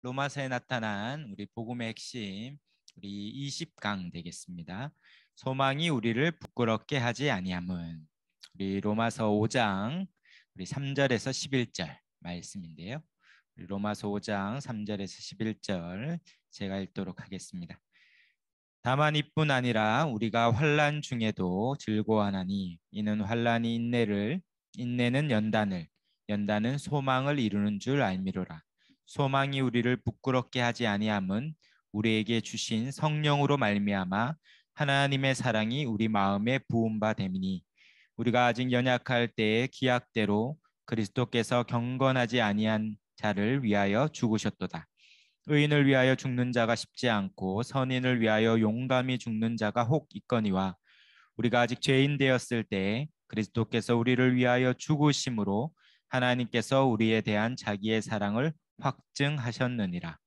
로마서에 나타난 우리 복음의 핵심, 우리 20강 되겠습니다. 소망이 우리를 부끄럽게 하지 아니함은, 우리 로마서 5장 우리 3절에서 11절 말씀인데요. 우리 로마서 5장 3절에서 11절 제가 읽도록 하겠습니다. 다만 이뿐 아니라 우리가 환난 중에도 즐거워하나니 이는 환난이 인내는 연단은 소망을 이루는 줄 알미로라. 소망이 우리를 부끄럽게 하지 아니함은 우리에게 주신 성령으로 말미암아 하나님의 사랑이 우리 마음에 부은 바 됨이니, 우리가 아직 연약할 때의 기약대로 그리스도께서 경건하지 아니한 자를 위하여 죽으셨도다. 의인을 위하여 죽는 자가 쉽지 않고 선인을 위하여 용감히 죽는 자가 혹 있거니와, 우리가 아직 죄인 되었을 때 그리스도께서 우리를 위하여 죽으심으로 하나님께서 우리에 대한 자기의 사랑을 확증하셨느니라.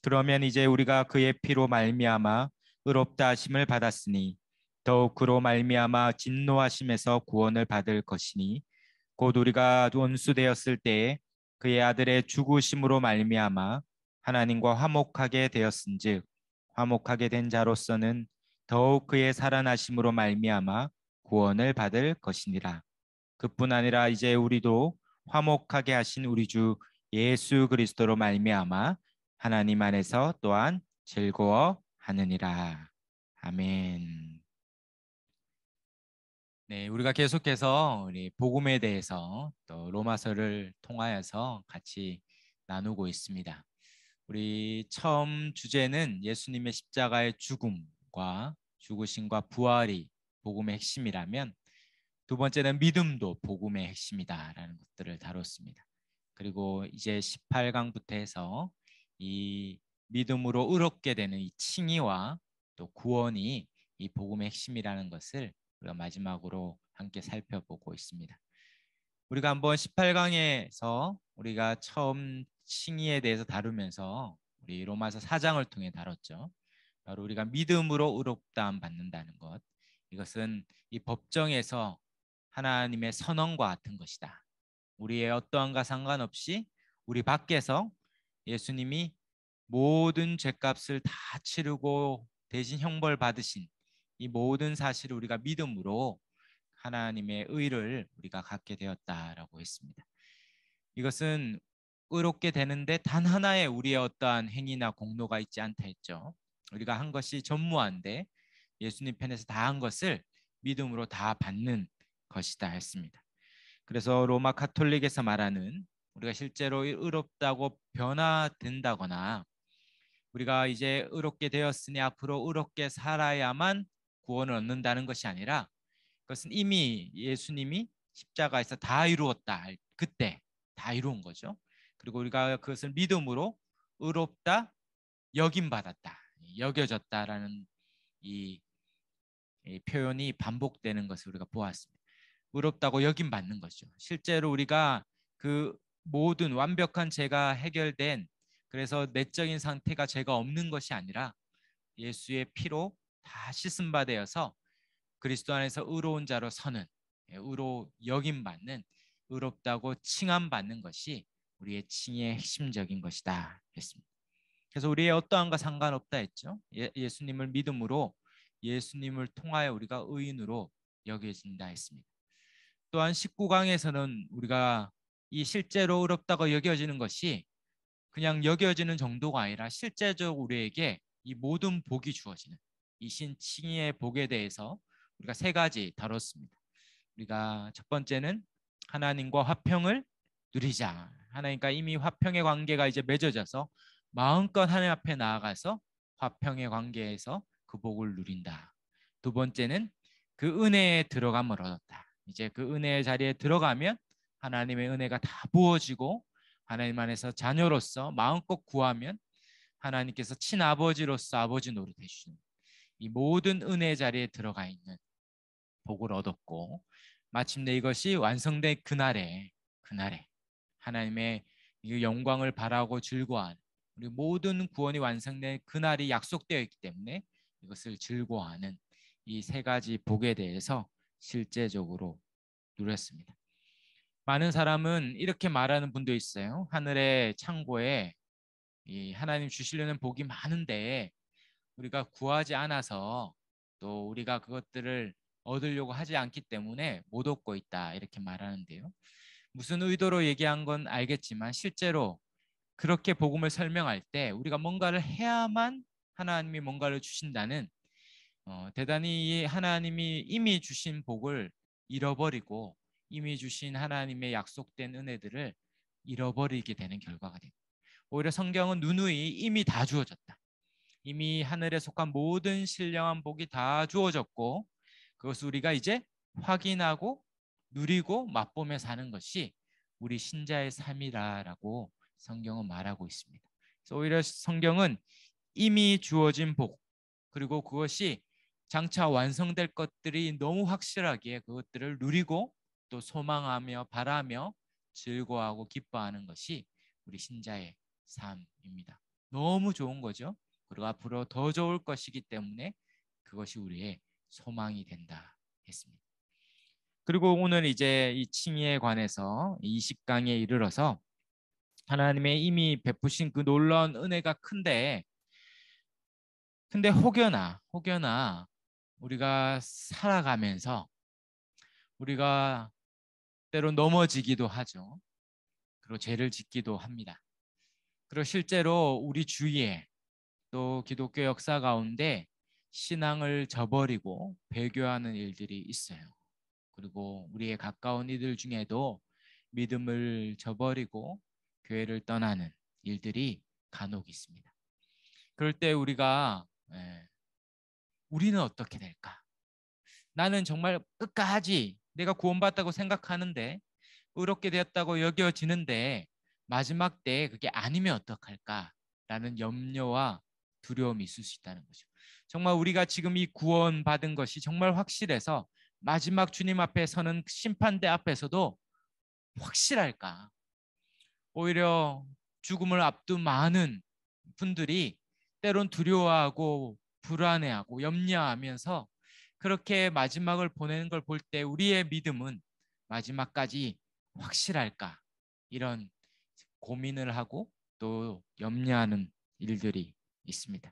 그러면 이제 우리가 그의 피로 말미암아 의롭다 하심을 받았으니 더욱 그로 말미암아 진노하심에서 구원을 받을 것이니, 곧 우리가 원수 되었을 때에 그의 아들의 죽으심으로 말미암아 하나님과 화목하게 되었은즉, 화목하게 된 자로서는 더욱 그의 살아나심으로 말미암아 구원을 받을 것이니라. 그뿐 아니라 이제 우리도 화목하게 하신 우리 주 예수 그리스도로 말미암아 하나님 안에서 또한 즐거워하느니라. 아멘. 네, 우리가 계속해서 우리 복음에 대해서 또 로마서를 통하여서 같이 나누고 있습니다. 우리 처음 주제는 예수님의 십자가의 죽음과 죽으심과 부활이 복음의 핵심이라면, 두 번째는 믿음도 복음의 핵심이다라는 것들을 다뤘습니다. 그리고 이제 18강부터 해서 이 믿음으로 의롭게 되는 이 칭의와 또 구원이 이 복음의 핵심이라는 것을 우리가 마지막으로 함께 살펴보고 있습니다. 우리가 한번 18강에서 우리가 처음 칭의에 대해서 다루면서 우리 로마서 4장을 통해 다뤘죠. 바로 우리가 믿음으로 의롭다함 받는다는 것, 이것은 이 법정에서 하나님의 선언과 같은 것이다. 우리의 어떠함과 상관없이 우리 밖에서 예수님이 모든 죄값을 다 치르고 대신 형벌 받으신 이 모든 사실을 우리가 믿음으로 하나님의 의를 우리가 갖게 되었다라고 했습니다. 이것은 의롭게 되는데 단 하나의 우리의 어떠한 행위나 공로가 있지 않다 했죠. 우리가 한 것이 전무한데 예수님 편에서 다 한 것을 믿음으로 다 받는 것이다 했습니다. 그래서 로마 카톨릭에서 말하는 우리가 실제로 의롭다고 변화된다거나 우리가 이제 의롭게 되었으니 앞으로 의롭게 살아야만 구원을 얻는다는 것이 아니라, 그것은 이미 예수님이 십자가에서 다 이루었다 할 그때 다 이루은 거죠. 그리고 우리가 그것을 믿음으로 의롭다 여김 받았다, 여겨졌다라는 이 표현이 반복되는 것을 우리가 보았습니다. 의롭다고 여김 받는 것이죠. 실제로 우리가 그 모든 완벽한 죄가 해결된, 그래서 내적인 상태가 죄가 없는 것이 아니라 예수의 피로 다 씻음 바 되어서 그리스도 안에서 의로운 자로 서는, 의로 여김 받는, 의롭다고 칭함 받는 것이 우리의 칭의 핵심적인 것이다 했습니다. 그래서 우리의 어떠함과 상관없다 했죠. 예수님을 믿음으로 예수님을 통하여 우리가 의인으로 여겨진다 했습니다. 또한 19강에서는 우리가 이 실제로 의롭다고 여겨지는 것이 그냥 여겨지는 정도가 아니라 실제적으로 우리에게 이 모든 복이 주어지는 이 신칭의의 복에 대해서 우리가 세 가지 다뤘습니다. 우리가 첫 번째는 하나님과 화평을 누리자. 하나님과 이미 화평의 관계가 이제 맺어져서 마음껏 하나님 앞에 나아가서 화평의 관계에서 그 복을 누린다. 두 번째는 그 은혜에 들어감을 얻었다. 이제 그 은혜의 자리에 들어가면 하나님의 은혜가 다 부어지고 하나님 안에서 자녀로서 마음껏 구하면 하나님께서 친아버지로서 아버지 노릇 해주시는 이 모든 은혜의 자리에 들어가 있는 복을 얻었고, 마침내 이것이 완성된 그날에 하나님의 이 영광을 바라고 즐거워하는, 우리 모든 구원이 완성된 그날이 약속되어 있기 때문에 이것을 즐거워하는 이 세 가지 복에 대해서 실제적으로 누렸습니다. 많은 사람은 이렇게 말하는 분도 있어요. 하늘의 창고에 이 하나님 주시려는 복이 많은데 우리가 구하지 않아서 또 우리가 그것들을 얻으려고 하지 않기 때문에 못 얻고 있다 이렇게 말하는데요. 무슨 의도로 얘기한 건 알겠지만 실제로 그렇게 복음을 설명할 때 우리가 뭔가를 해야만 하나님이 뭔가를 주신다는 대단히 하나님이 이미 주신 복을 잃어버리고 이미 주신 하나님의 약속된 은혜들을 잃어버리게 되는 결과가 됩니다. 오히려 성경은 누누이 이미 다 주어졌다. 이미 하늘에 속한 모든 신령한 복이 다 주어졌고 그것을 우리가 이제 확인하고 누리고 맛보며 사는 것이 우리 신자의 삶이라고 성경은 말하고 있습니다. 그래서 오히려 성경은 이미 주어진 복 그리고 그것이 장차 완성될 것들이 너무 확실하기에 그것들을 누리고 또 소망하며 바라며 즐거워하고 기뻐하는 것이 우리 신자의 삶입니다. 너무 좋은 거죠. 그리고 앞으로 더 좋을 것이기 때문에 그것이 우리의 소망이 된다 했습니다. 그리고 오늘 이제 이 칭의에 관해서 20강에 이르러서 하나님의 이미 베푸신 그 놀라운 은혜가 근데 혹여나 우리가 살아가면서 우리가 때로 넘어지기도 하죠. 그리고 죄를 짓기도 합니다. 그리고 실제로 우리 주위에 또 기독교 역사 가운데 신앙을 저버리고 배교하는 일들이 있어요. 그리고 우리의 가까운 이들 중에도 믿음을 저버리고 교회를 떠나는 일들이 간혹 있습니다. 그럴 때 우리는 어떻게 될까? 나는 정말 끝까지 내가 구원받았다고 생각하는데 의롭게 되었다고 여겨지는데 마지막 때에 그게 아니면 어떡할까라는 염려와 두려움이 있을 수 있다는 거죠. 정말 우리가 지금 이 구원받은 것이 정말 확실해서 마지막 주님 앞에 서는 심판대 앞에서도 확실할까? 오히려 죽음을 앞둔 많은 분들이 때론 두려워하고 불안해하고 염려하면서 그렇게 마지막을 보내는 걸 볼 때 우리의 믿음은 마지막까지 확실할까? 이런 고민을 하고 또 염려하는 일들이 있습니다.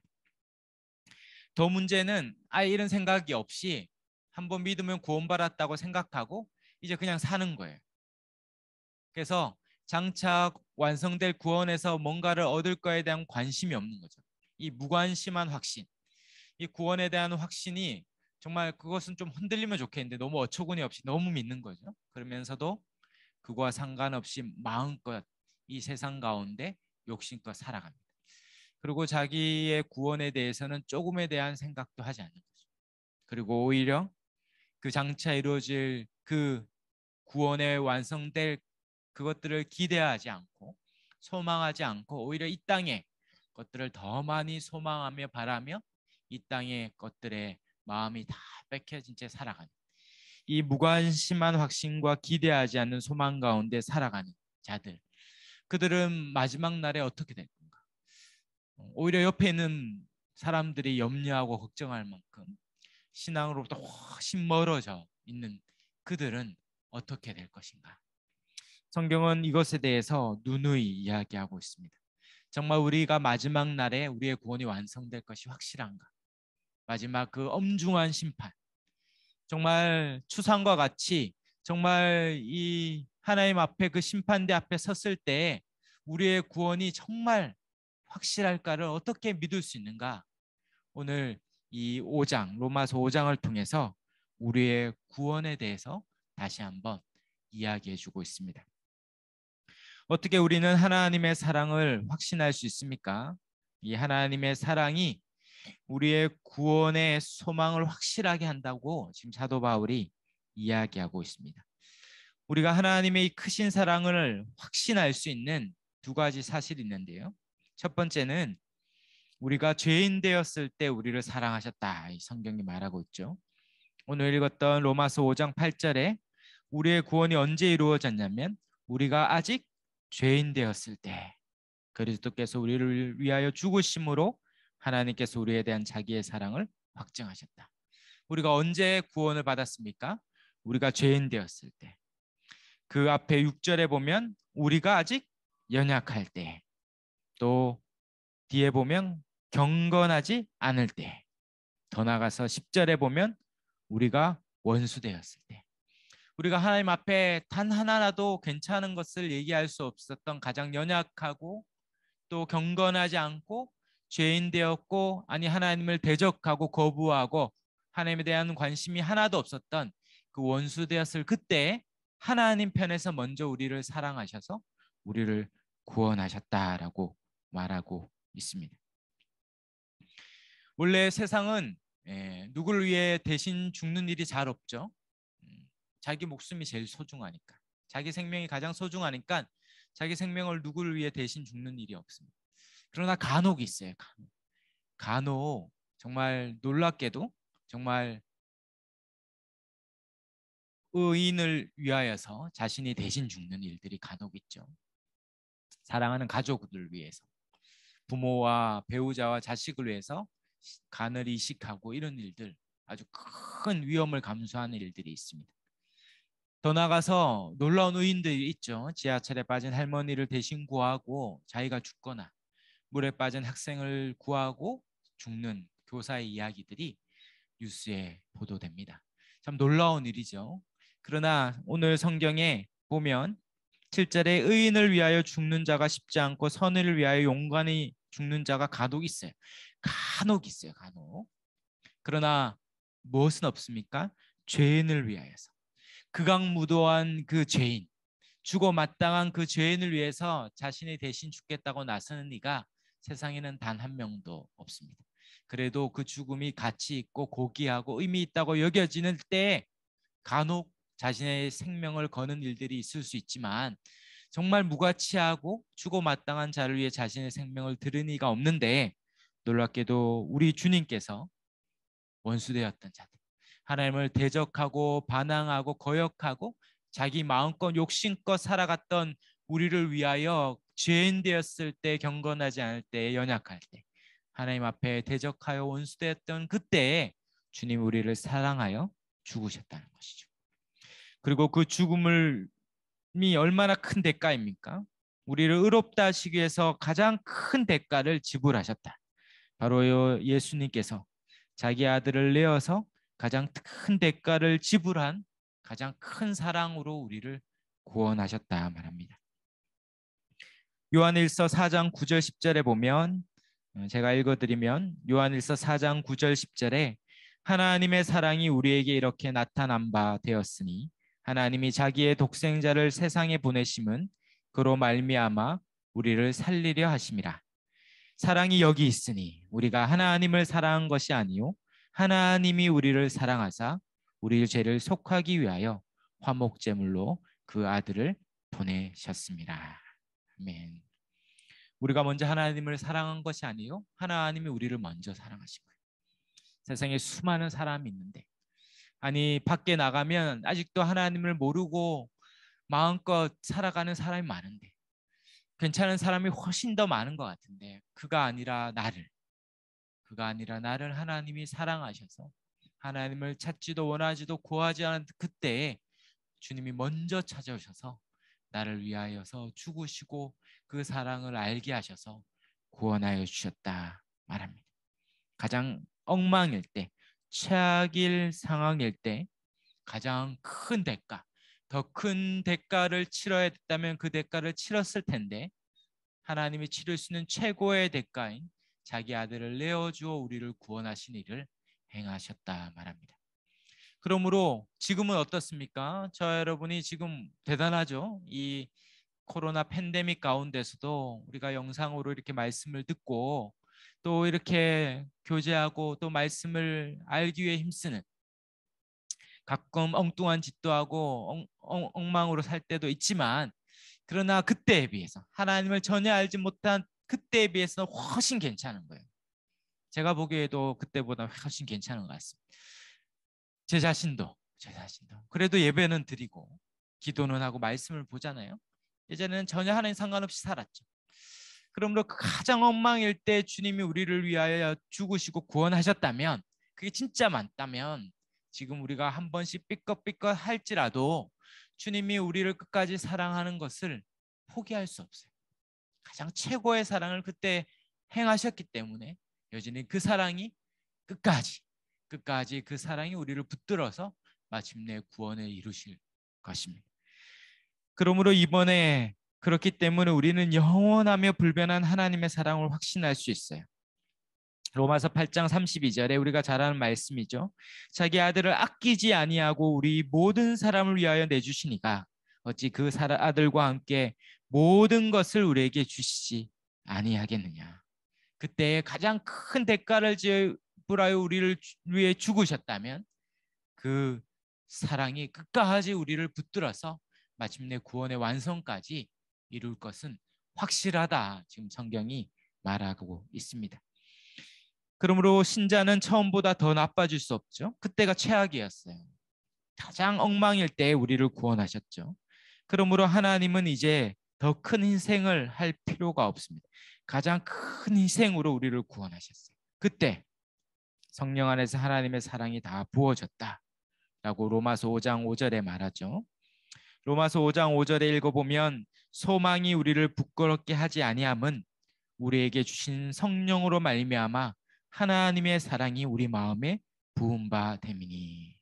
더 문제는 아예 이런 생각이 없이 한번 믿으면 구원받았다고 생각하고 이제 그냥 사는 거예요. 그래서 장차 완성될 구원에서 뭔가를 얻을 거에 대한 관심이 없는 거죠. 이 무관심한 확신, 이 구원에 대한 확신이 정말 그것은 좀 흔들리면 좋겠는데 너무 어처구니 없이 너무 믿는 거죠. 그러면서도 그거와 상관없이 마음껏 이 세상 가운데 욕심껏 살아갑니다. 그리고 자기의 구원에 대해서는 조금에 대한 생각도 하지 않는 거죠. 그리고 오히려 그 장차 이루어질 그 구원에 완성될 그것들을 기대하지 않고 소망하지 않고 오히려 이 땅의 것들을 더 많이 소망하며 바라며 이 땅의 것들에 마음이 다 뺏겨진 채 살아가는 이 무관심한 확신과 기대하지 않는 소망 가운데 살아가는 자들 그들은 마지막 날에 어떻게 될 건가? 오히려 옆에 있는 사람들이 염려하고 걱정할 만큼 신앙으로부터 훨씬 멀어져 있는 그들은 어떻게 될 것인가? 성경은 이것에 대해서 누누이 이야기하고 있습니다. 정말 우리가 마지막 날에 우리의 구원이 완성될 것이 확실한가? 마지막 그 엄중한 심판, 정말 추상과 같이 정말 이 하나님 앞에 그 심판대 앞에 섰을 때 우리의 구원이 정말 확실할까를 어떻게 믿을 수 있는가? 오늘 이 5장, 로마서 5장을 통해서 우리의 구원에 대해서 다시 한번 이야기해 주고 있습니다. 어떻게 우리는 하나님의 사랑을 확신할 수 있습니까? 이 하나님의 사랑이 우리의 구원의 소망을 확실하게 한다고 지금 사도 바울이 이야기하고 있습니다. 우리가 하나님의 이 크신 사랑을 확신할 수 있는 두 가지 사실이 있는데요. 첫 번째는 우리가 죄인 되었을 때 우리를 사랑하셨다. 이 성경이 말하고 있죠. 오늘 읽었던 로마서 5장 8절에 우리의 구원이 언제 이루어졌냐면 우리가 아직 죄인 되었을 때 그리스도께서 우리를 위하여 죽으심으로 하나님께서 우리에 대한 자기의 사랑을 확증하셨다. 우리가 언제 구원을 받았습니까? 우리가 죄인 되었을 때. 그 앞에 6절에 보면 우리가 아직 연약할 때, 또 뒤에 보면 경건하지 않을 때, 더 나아가서 10절에 보면 우리가 원수되었을 때, 우리가 하나님 앞에 단 하나라도 괜찮은 것을 얘기할 수 없었던 가장 연약하고 또 경건하지 않고 죄인 되었고, 아니 하나님을 대적하고 거부하고 하나님에 대한 관심이 하나도 없었던 그 원수 되었을 그때 하나님 편에서 먼저 우리를 사랑하셔서 우리를 구원하셨다라고 말하고 있습니다. 원래 세상은 누구를 위해 대신 죽는 일이 잘 없죠. 자기 목숨이 제일 소중하니까, 자기 생명이 가장 소중하니까 자기 생명을 누구를 위해 대신 죽는 일이 없습니다. 그러나 간혹 있어요. 간혹 정말 놀랍게도 정말 의인을 위하여서 자신이 대신 죽는 일들이 간혹 있죠. 사랑하는 가족을 위해서, 부모와 배우자와 자식을 위해서 간을 이식하고 이런 일들, 아주 큰 위험을 감수하는 일들이 있습니다. 더 나아가서 놀라운 의인들이 있죠. 지하철에 빠진 할머니를 대신 구하고 자기가 죽거나 물에 빠진 학생을 구하고 죽는 교사의 이야기들이 뉴스에 보도됩니다. 참 놀라운 일이죠. 그러나 오늘 성경에 보면 7절에 의인을 위하여 죽는 자가 쉽지 않고 선의를 위하여 용감히 죽는 자가 간혹 있어요. 간혹 있어요. 간혹. 그러나 무엇은 없습니까? 죄인을 위하여서. 극악무도한 그 죄인, 죽어 마땅한 그 죄인을 위해서 자신이 대신 죽겠다고 나서는 이가 세상에는 단 한 명도 없습니다. 그래도 그 죽음이 가치 있고 고귀하고 의미 있다고 여겨지는 때에 간혹 자신의 생명을 거는 일들이 있을 수 있지만, 정말 무가치하고 죽어 마땅한 자를 위해 자신의 생명을 들은 이가 없는데, 놀랍게도 우리 주님께서 원수되었던 자들, 하나님을 대적하고 반항하고 거역하고 자기 마음껏 욕심껏 살아갔던 우리를 위하여 죄인 되었을 때, 경건하지 않을 때, 연약할 때, 하나님 앞에 대적하여 원수되었던 그때에 주님 우리를 사랑하여 죽으셨다는 것이죠. 그리고 그 죽음이 얼마나 큰 대가입니까? 우리를 의롭다 하시기 위해서 가장 큰 대가를 지불하셨다. 바로 예수님께서 자기 아들을 내어서 가장 큰 대가를 지불한 가장 큰 사랑으로 우리를 구원하셨다 말합니다. 요한일서 4장 9절 10절에 보면, 제가 읽어드리면, 요한일서 4장 9절 10절에 하나님의 사랑이 우리에게 이렇게 나타난 바 되었으니 하나님이 자기의 독생자를 세상에 보내심은 그로 말미암아 우리를 살리려 하심이라. 사랑이 여기 있으니 우리가 하나님을 사랑한 것이 아니요 하나님이 우리를 사랑하사 우리 죄를 속하기 위하여 화목제물로 그 아들을 보내셨습니다. 아멘. 우리가 먼저 하나님을 사랑한 것이 아니요 하나님이 우리를 먼저 사랑하신 거예요. 세상에 수많은 사람이 있는데, 아니 밖에 나가면 아직도 하나님을 모르고 마음껏 살아가는 사람이 많은데, 괜찮은 사람이 훨씬 더 많은 것 같은데, 그가 아니라 나를 하나님이 사랑하셔서 하나님을 찾지도 원하지도 구하지 않은 그때에 주님이 먼저 찾아오셔서 나를 위하여서 죽으시고 그 사랑을 알게 하셔서 구원하여 주셨다 말합니다. 가장 엉망일 때, 최악일 상황일 때 가장 큰 대가, 더 큰 대가를 치러야 됐다면 그 대가를 치렀을 텐데, 하나님이 치를 수 있는 최고의 대가인 자기 아들을 내어주어 우리를 구원하신 일을 행하셨다 말합니다. 그러므로 지금은 어떻습니까? 저 여러분이 지금 대단하죠. 이 코로나 팬데믹 가운데서도 우리가 영상으로 이렇게 말씀을 듣고 또 이렇게 교제하고 또 말씀을 알기 위해 힘쓰는, 가끔 엉뚱한 짓도 하고 엉망으로 살 때도 있지만, 그러나 그때에 비해서, 하나님을 전혀 알지 못한 그때에 비해서는 훨씬 괜찮은 거예요. 제가 보기에도 그때보다 훨씬 괜찮은 것 같습니다. 제 자신도 그래도 예배는 드리고 기도는 하고 말씀을 보잖아요. 예전에는 전혀 하나님 상관없이 살았죠. 그러므로 가장 엉망일 때 주님이 우리를 위하여 죽으시고 구원하셨다면, 그게 진짜 맞다면, 지금 우리가 한 번씩 삐걱삐걱 할지라도 주님이 우리를 끝까지 사랑하는 것을 포기할 수 없어요. 가장 최고의 사랑을 그때 행하셨기 때문에 여전히 그 사랑이 끝까지 그 사랑이 우리를 붙들어서 마침내 구원을 이루실 것입니다. 그러므로 이번에 그렇기 때문에 우리는 영원하며 불변한 하나님의 사랑을 확신할 수 있어요. 로마서 8장 32절에 우리가 잘 아는 말씀이죠. 자기 아들을 아끼지 아니하고 우리 모든 사람을 위하여 내주시니까 어찌 그 아들과 함께 모든 것을 우리에게 주시지 아니하겠느냐. 그때 가장 큰 대가를 지불하여 우리를 위해 죽으셨다면 그 사랑이 끝까지 우리를 붙들어서 마침내 구원의 완성까지 이룰 것은 확실하다. 지금 성경이 말하고 있습니다. 그러므로 신자는 처음보다 더 나빠질 수 없죠. 그때가 최악이었어요. 가장 엉망일 때 우리를 구원하셨죠. 그러므로 하나님은 이제 더 큰 희생을 할 필요가 없습니다. 가장 큰 희생으로 우리를 구원하셨어요. 그때 성령 안에서 하나님의 사랑이 다 부어졌다라고 로마서 5장 5절에 말하죠. 로마서 5장 5절에 읽어보면 소망이 우리를 부끄럽게 하지 아니함은 우리에게 주신 성령으로 말미암아 하나님의 사랑이 우리 마음에 부은 바 됨이니.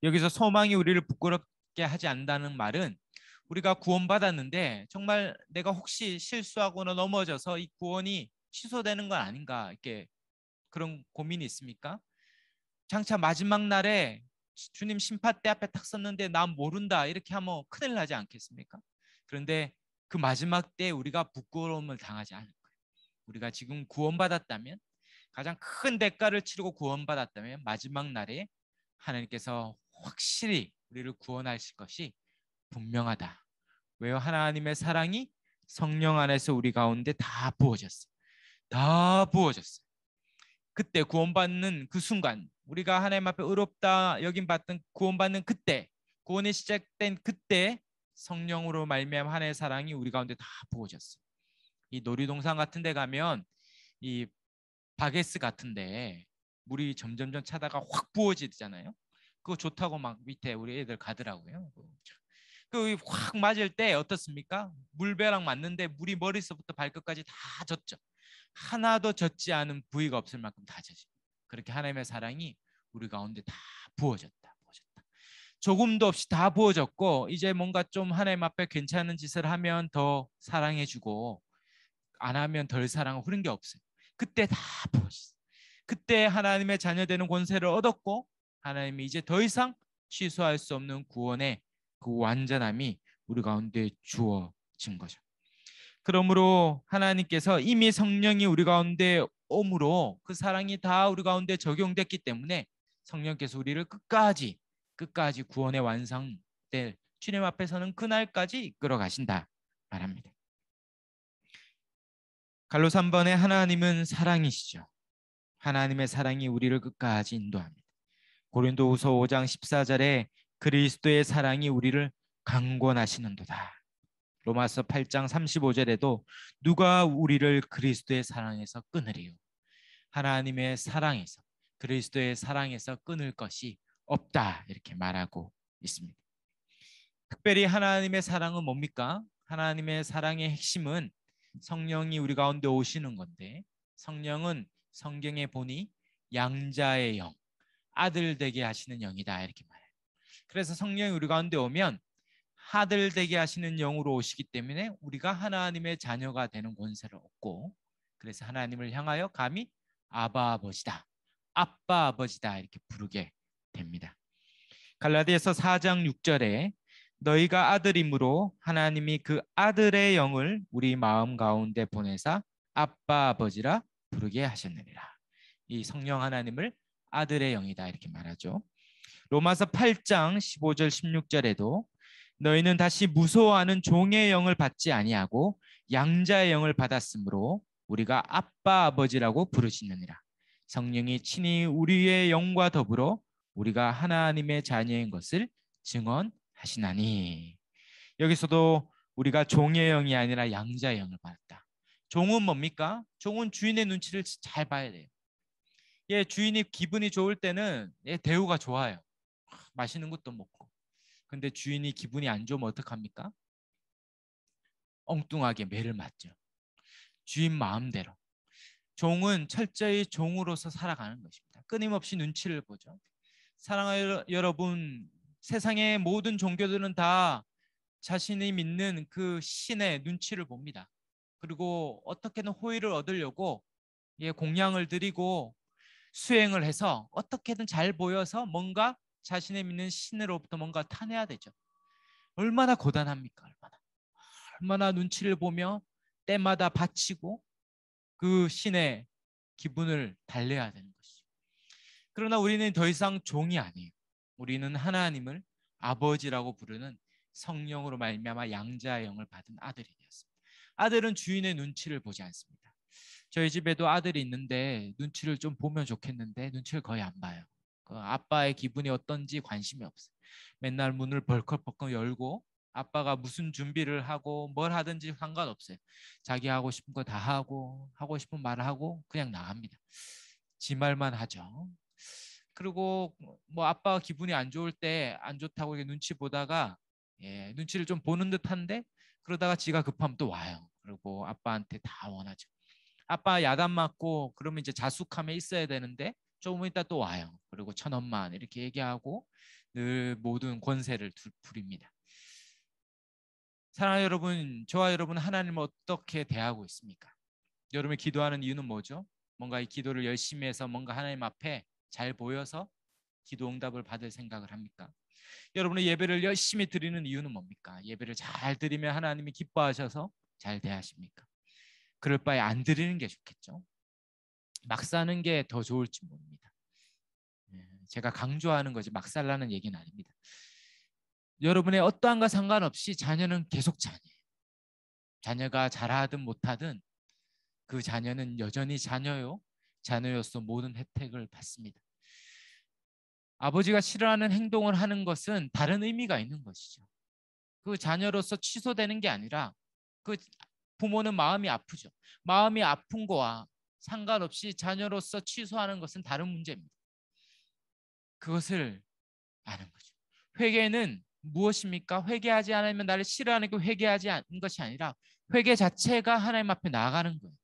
여기서 소망이 우리를 부끄럽게 하지 않는다는 말은 우리가 구원받았는데 정말 내가 혹시 실수하거나 넘어져서 이 구원이 취소되는 건 아닌가, 이렇게 그런 고민이 있습니까? 장차 마지막 날에 주님 심판대 앞에 탁 섰는데 난 모른다 이렇게 하면 큰일 나지 않겠습니까? 그런데 그 마지막 때 우리가 부끄러움을 당하지 않을 거예요. 우리가 지금 구원받았다면, 가장 큰 대가를 치르고 구원받았다면 마지막 날에 하나님께서 확실히 우리를 구원하실 것이 분명하다. 왜요? 하나님의 사랑이 성령 안에서 우리 가운데 다 부어졌어요. 다 부어졌어요. 그때 구원받는 그 순간, 우리가 하나님 앞에 의롭다 여김 받던 구원받는 그때, 구원이 시작된 그때 성령으로 말미암아 하나님의 사랑이 우리 가운데 다 부어졌어요. 이 놀이동산 같은 데 가면 이 바게스 같은데 물이 점점점 차다가 확 부어지잖아요. 그거 좋다고 막 밑에 우리 애들 가더라고요. 그 확 맞을 때 어떻습니까? 물벼락 맞는데 물이 머리서부터 발끝까지 다 젖죠. 하나도 젖지 않은 부위가 없을 만큼 다 젖어요. 그렇게 하나님의 사랑이 우리 가운데 다 부어졌다. 조금도 없이 다 부어졌고, 이제 뭔가 좀 하나님 앞에 괜찮은 짓을 하면 더 사랑해주고 안 하면 덜 사랑을 흐른 게 없어요. 그때 다 부어졌어요. 그때 하나님의 자녀되는 권세를 얻었고, 하나님이 이제 더 이상 취소할 수 없는 구원의 그 완전함이 우리 가운데 주어진 거죠. 그러므로 하나님께서 이미 성령이 우리 가운데 옴으로 그 사랑이 다 우리 가운데 적용됐기 때문에 성령께서 우리를 끝까지 구원의 완성될 주님 앞에서는 그날까지 이끌어 가신다 말합니다. 갈로서 3번에 하나님은 사랑이시죠. 하나님의 사랑이 우리를 끝까지 인도합니다. 고린도후서 5장 14절에 그리스도의 사랑이 우리를 강권하시는도다. 로마서 8장 35절에도 누가 우리를 그리스도의 사랑에서 끊으리요. 하나님의 사랑에서, 그리스도의 사랑에서 끊을 것이 없다, 이렇게 말하고 있습니다. 특별히 하나님의 사랑은 뭡니까? 하나님의 사랑의 핵심은 성령이 우리 가운데 오시는 건데, 성령은 성경에 보니 양자의 영, 아들 되게 하시는 영이다, 이렇게 말해요. 그래서 성령이 우리 가운데 오면 아들 되게 하시는 영으로 오시기 때문에 우리가 하나님의 자녀가 되는 권세를 얻고, 그래서 하나님을 향하여 감히 아바 아버지다, 아빠 아버지다 이렇게 부르게 됩니다. 갈라디아서 4장 6절에 너희가 아들이므로 하나님이 그 아들의 영을 우리 마음 가운데 보내사 아빠 아버지라 부르게 하셨느니라. 이 성령 하나님을 아들의 영이다 이렇게 말하죠. 로마서 8장 15절 16절에도 너희는 다시 무서워하는 종의 영을 받지 아니하고 양자의 영을 받았으므로 우리가 아빠 아버지라고 부르시느니라. 성령이 친히 우리의 영과 더불어 우리가 하나님의 자녀인 것을 증언하시나니. 여기서도 우리가 종의 영이 아니라 양자의 영을 받았다. 종은 뭡니까? 종은 주인의 눈치를 잘 봐야 돼요. 얘 주인이 기분이 좋을 때는 얘 대우가 좋아요. 맛있는 것도 먹고. 근데 주인이 기분이 안 좋으면 어떡합니까? 엉뚱하게 매를 맞죠. 주인 마음대로. 종은 철저히 종으로서 살아가는 것입니다. 끊임없이 눈치를 보죠. 사랑하는 여러분, 세상의 모든 종교들은 다 자신이 믿는 그 신의 눈치를 봅니다. 그리고 어떻게든 호의를 얻으려고 공양을 드리고 수행을 해서 어떻게든 잘 보여서 뭔가 자신의 믿는 신으로부터 뭔가 타내야 되죠. 얼마나 고단합니까? 얼마나 눈치를 보며 때마다 바치고 그 신의 기분을 달래야 되는 것이죠. 그러나 우리는 더 이상 종이 아니에요. 우리는 하나님을 아버지라고 부르는 성령으로 말미암아 양자의 영을 받은 아들이 되었습니다. 아들은 주인의 눈치를 보지 않습니다. 저희 집에도 아들이 있는데 눈치를 좀 보면 좋겠는데 눈치를 거의 안 봐요. 그 아빠의 기분이 어떤지 관심이 없어요. 맨날 문을 벌컥벌컥 열고 아빠가 무슨 준비를 하고 뭘 하든지 상관없어요. 자기 하고 싶은 거 다 하고 싶은 말을 하고 그냥 나갑니다. 지 말만 하죠. 그리고 뭐 아빠가 기분이 안 좋을 때 안 좋다고 이렇게 눈치 보다가 눈치를 좀 보는 듯한데 그러다가 지가 급하면 또 와요. 그리고 아빠한테 다 원하죠. 아빠 야단 맞고 그러면 이제 자숙함에 있어야 되는데 조금 있다 또 와요. 그리고 1,000원만 이렇게 얘기하고 늘 모든 권세를 부립니다. 사랑하는 여러분, 저와 여러분 하나님을 어떻게 대하고 있습니까? 여러분이 기도하는 이유는 뭐죠? 뭔가 이 기도를 열심히 해서 뭔가 하나님 앞에 잘 보여서 기도 응답을 받을 생각을 합니까? 여러분의 예배를 열심히 드리는 이유는 뭡니까? 예배를 잘 드리면 하나님이 기뻐하셔서 잘 대하십니까? 그럴 바에 안 드리는 게 좋겠죠. 막 사는 게 더 좋을지 모릅니다. 제가 강조하는 거지 막 살라는 얘기는 아닙니다. 여러분의 어떠한과 상관없이 자녀는 계속 자녀예요. 자녀가 잘하든 못하든 그 자녀는 여전히 자녀요. 자녀로서 모든 혜택을 받습니다. 아버지가 싫어하는 행동을 하는 것은 다른 의미가 있는 것이죠. 그 자녀로서 취소되는 게 아니라 그 부모는 마음이 아프죠. 마음이 아픈 거와 상관없이 자녀로서 취소하는 것은 다른 문제입니다. 그것을 아는 거죠. 회개는 무엇입니까? 회개하지 않으면 나를 싫어하는 게 회개하지 않는 것이 아니라 회개 자체가 하나님 앞에 나아가는 거예요.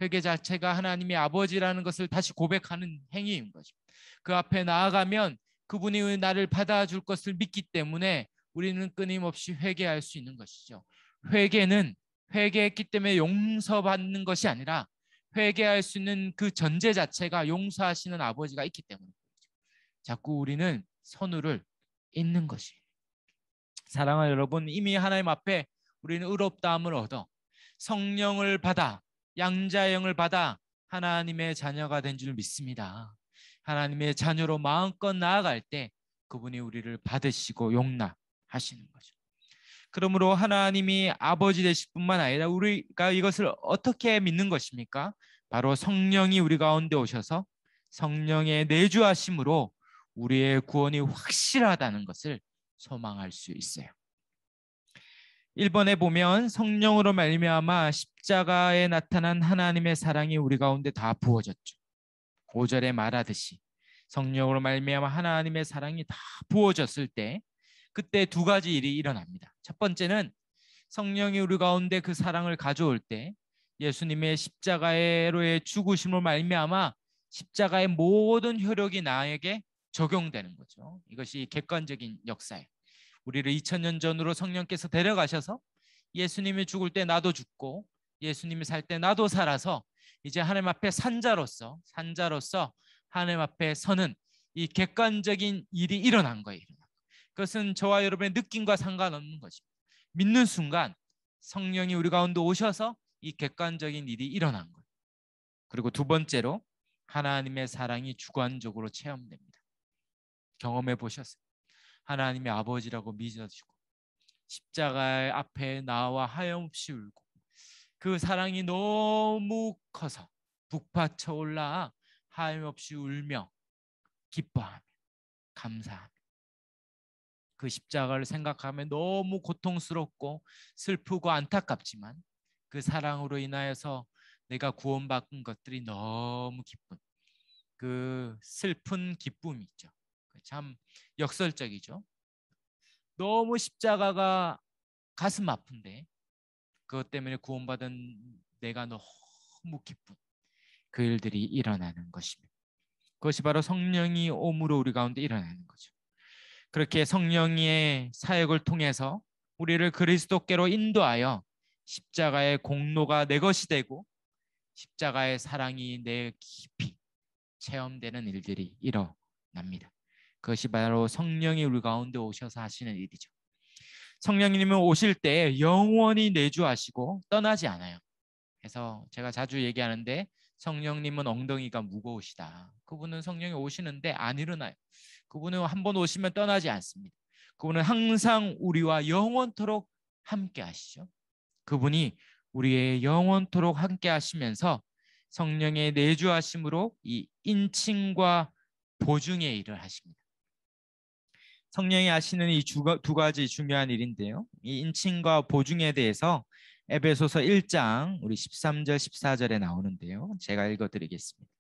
회개 자체가 하나님의 아버지라는 것을 다시 고백하는 행위인 거죠. 그 앞에 나아가면 그분이 나를 받아줄 것을 믿기 때문에 우리는 끊임없이 회개할 수 있는 것이죠. 회개는 회개했기 때문에 용서받는 것이 아니라 회개할 수 있는 그 전제 자체가 용서하시는 아버지가 있기 때문에 자꾸 우리는 선우를 잇는 것이에요. 사랑하는 여러분, 이미 하나님 앞에 우리는 의롭다함을 얻어 성령을 받아 양자의 영을 받아 하나님의 자녀가 된 줄 믿습니다. 하나님의 자녀로 마음껏 나아갈 때 그분이 우리를 받으시고 용납하시는 거죠. 그러므로 하나님이 아버지 되실 뿐만 아니라 우리가 이것을 어떻게 믿는 것입니까? 바로 성령이 우리 가운데 오셔서 성령의 내주하심으로 우리의 구원이 확실하다는 것을 소망할 수 있어요. 1번에 보면 성령으로 말미암아 십자가에 나타난 하나님의 사랑이 우리 가운데 다 부어졌죠. 5절에 말하듯이 성령으로 말미암아 하나님의 사랑이 다 부어졌을 때 그때 두 가지 일이 일어납니다. 첫 번째는 성령이 우리 가운데 그 사랑을 가져올 때 예수님의 십자가로의 죽으심으로 말미암아 십자가의 모든 효력이 나에게 적용되는 거죠. 이것이 객관적인 역사예요. 우리를 2000년 전으로 성령께서 데려가셔서 예수님이 죽을 때 나도 죽고 예수님이 살 때 나도 살아서 이제 하나님 앞에 산자로서 하나님 앞에 서는 이 객관적인 일이 일어난 거예요. 그것은 저와 여러분의 느낌과 상관없는 것입니다. 믿는 순간 성령이 우리 가운데 오셔서 이 객관적인 일이 일어난 거예요. 그리고 두 번째로 하나님의 사랑이 주관적으로 체험됩니다. 경험해 보셨어요? 하나님의 아버지라고 믿어지고 십자가 앞에 나와 하염없이 울고 그 사랑이 너무 커서 북받쳐 올라 하염없이 울며 기뻐하며 감사하며 그 십자가를 생각하면 너무 고통스럽고 슬프고 안타깝지만 그 사랑으로 인하여서 내가 구원받은 것들이 너무 기쁜 그 슬픈 기쁨이 있죠. 참 역설적이죠. 너무 십자가가 가슴 아픈데 그것 때문에 구원받은 내가 너무 기쁜 그 일들이 일어나는 것입니다. 그것이 바로 성령이 옴으로 우리 가운데 일어나는 거죠. 그렇게 성령의 사역을 통해서 우리를 그리스도께로 인도하여 십자가의 공로가 내 것이 되고 십자가의 사랑이 내 깊이 체험되는 일들이 일어납니다. 그것이 바로 성령이 우리 가운데 오셔서 하시는 일이죠. 성령님은 오실 때 영원히 내주하시고 떠나지 않아요. 그래서 제가 자주 얘기하는데 성령님은 엉덩이가 무거우시다. 그분은 성령이 오시는데 안 일어나요. 그분은 한번 오시면 떠나지 않습니다. 그분은 항상 우리와 영원토록 함께 하시죠. 그분이 우리의 영원토록 함께 하시면서 성령의 내주하심으로 이 인침과 보증의 일을 하십니다. 성령이 하시는 이 두 가지 중요한 일인데요. 이 인침과 보증에 대해서 에베소서 1장 우리 13절 14절에 나오는데요. 제가 읽어드리겠습니다.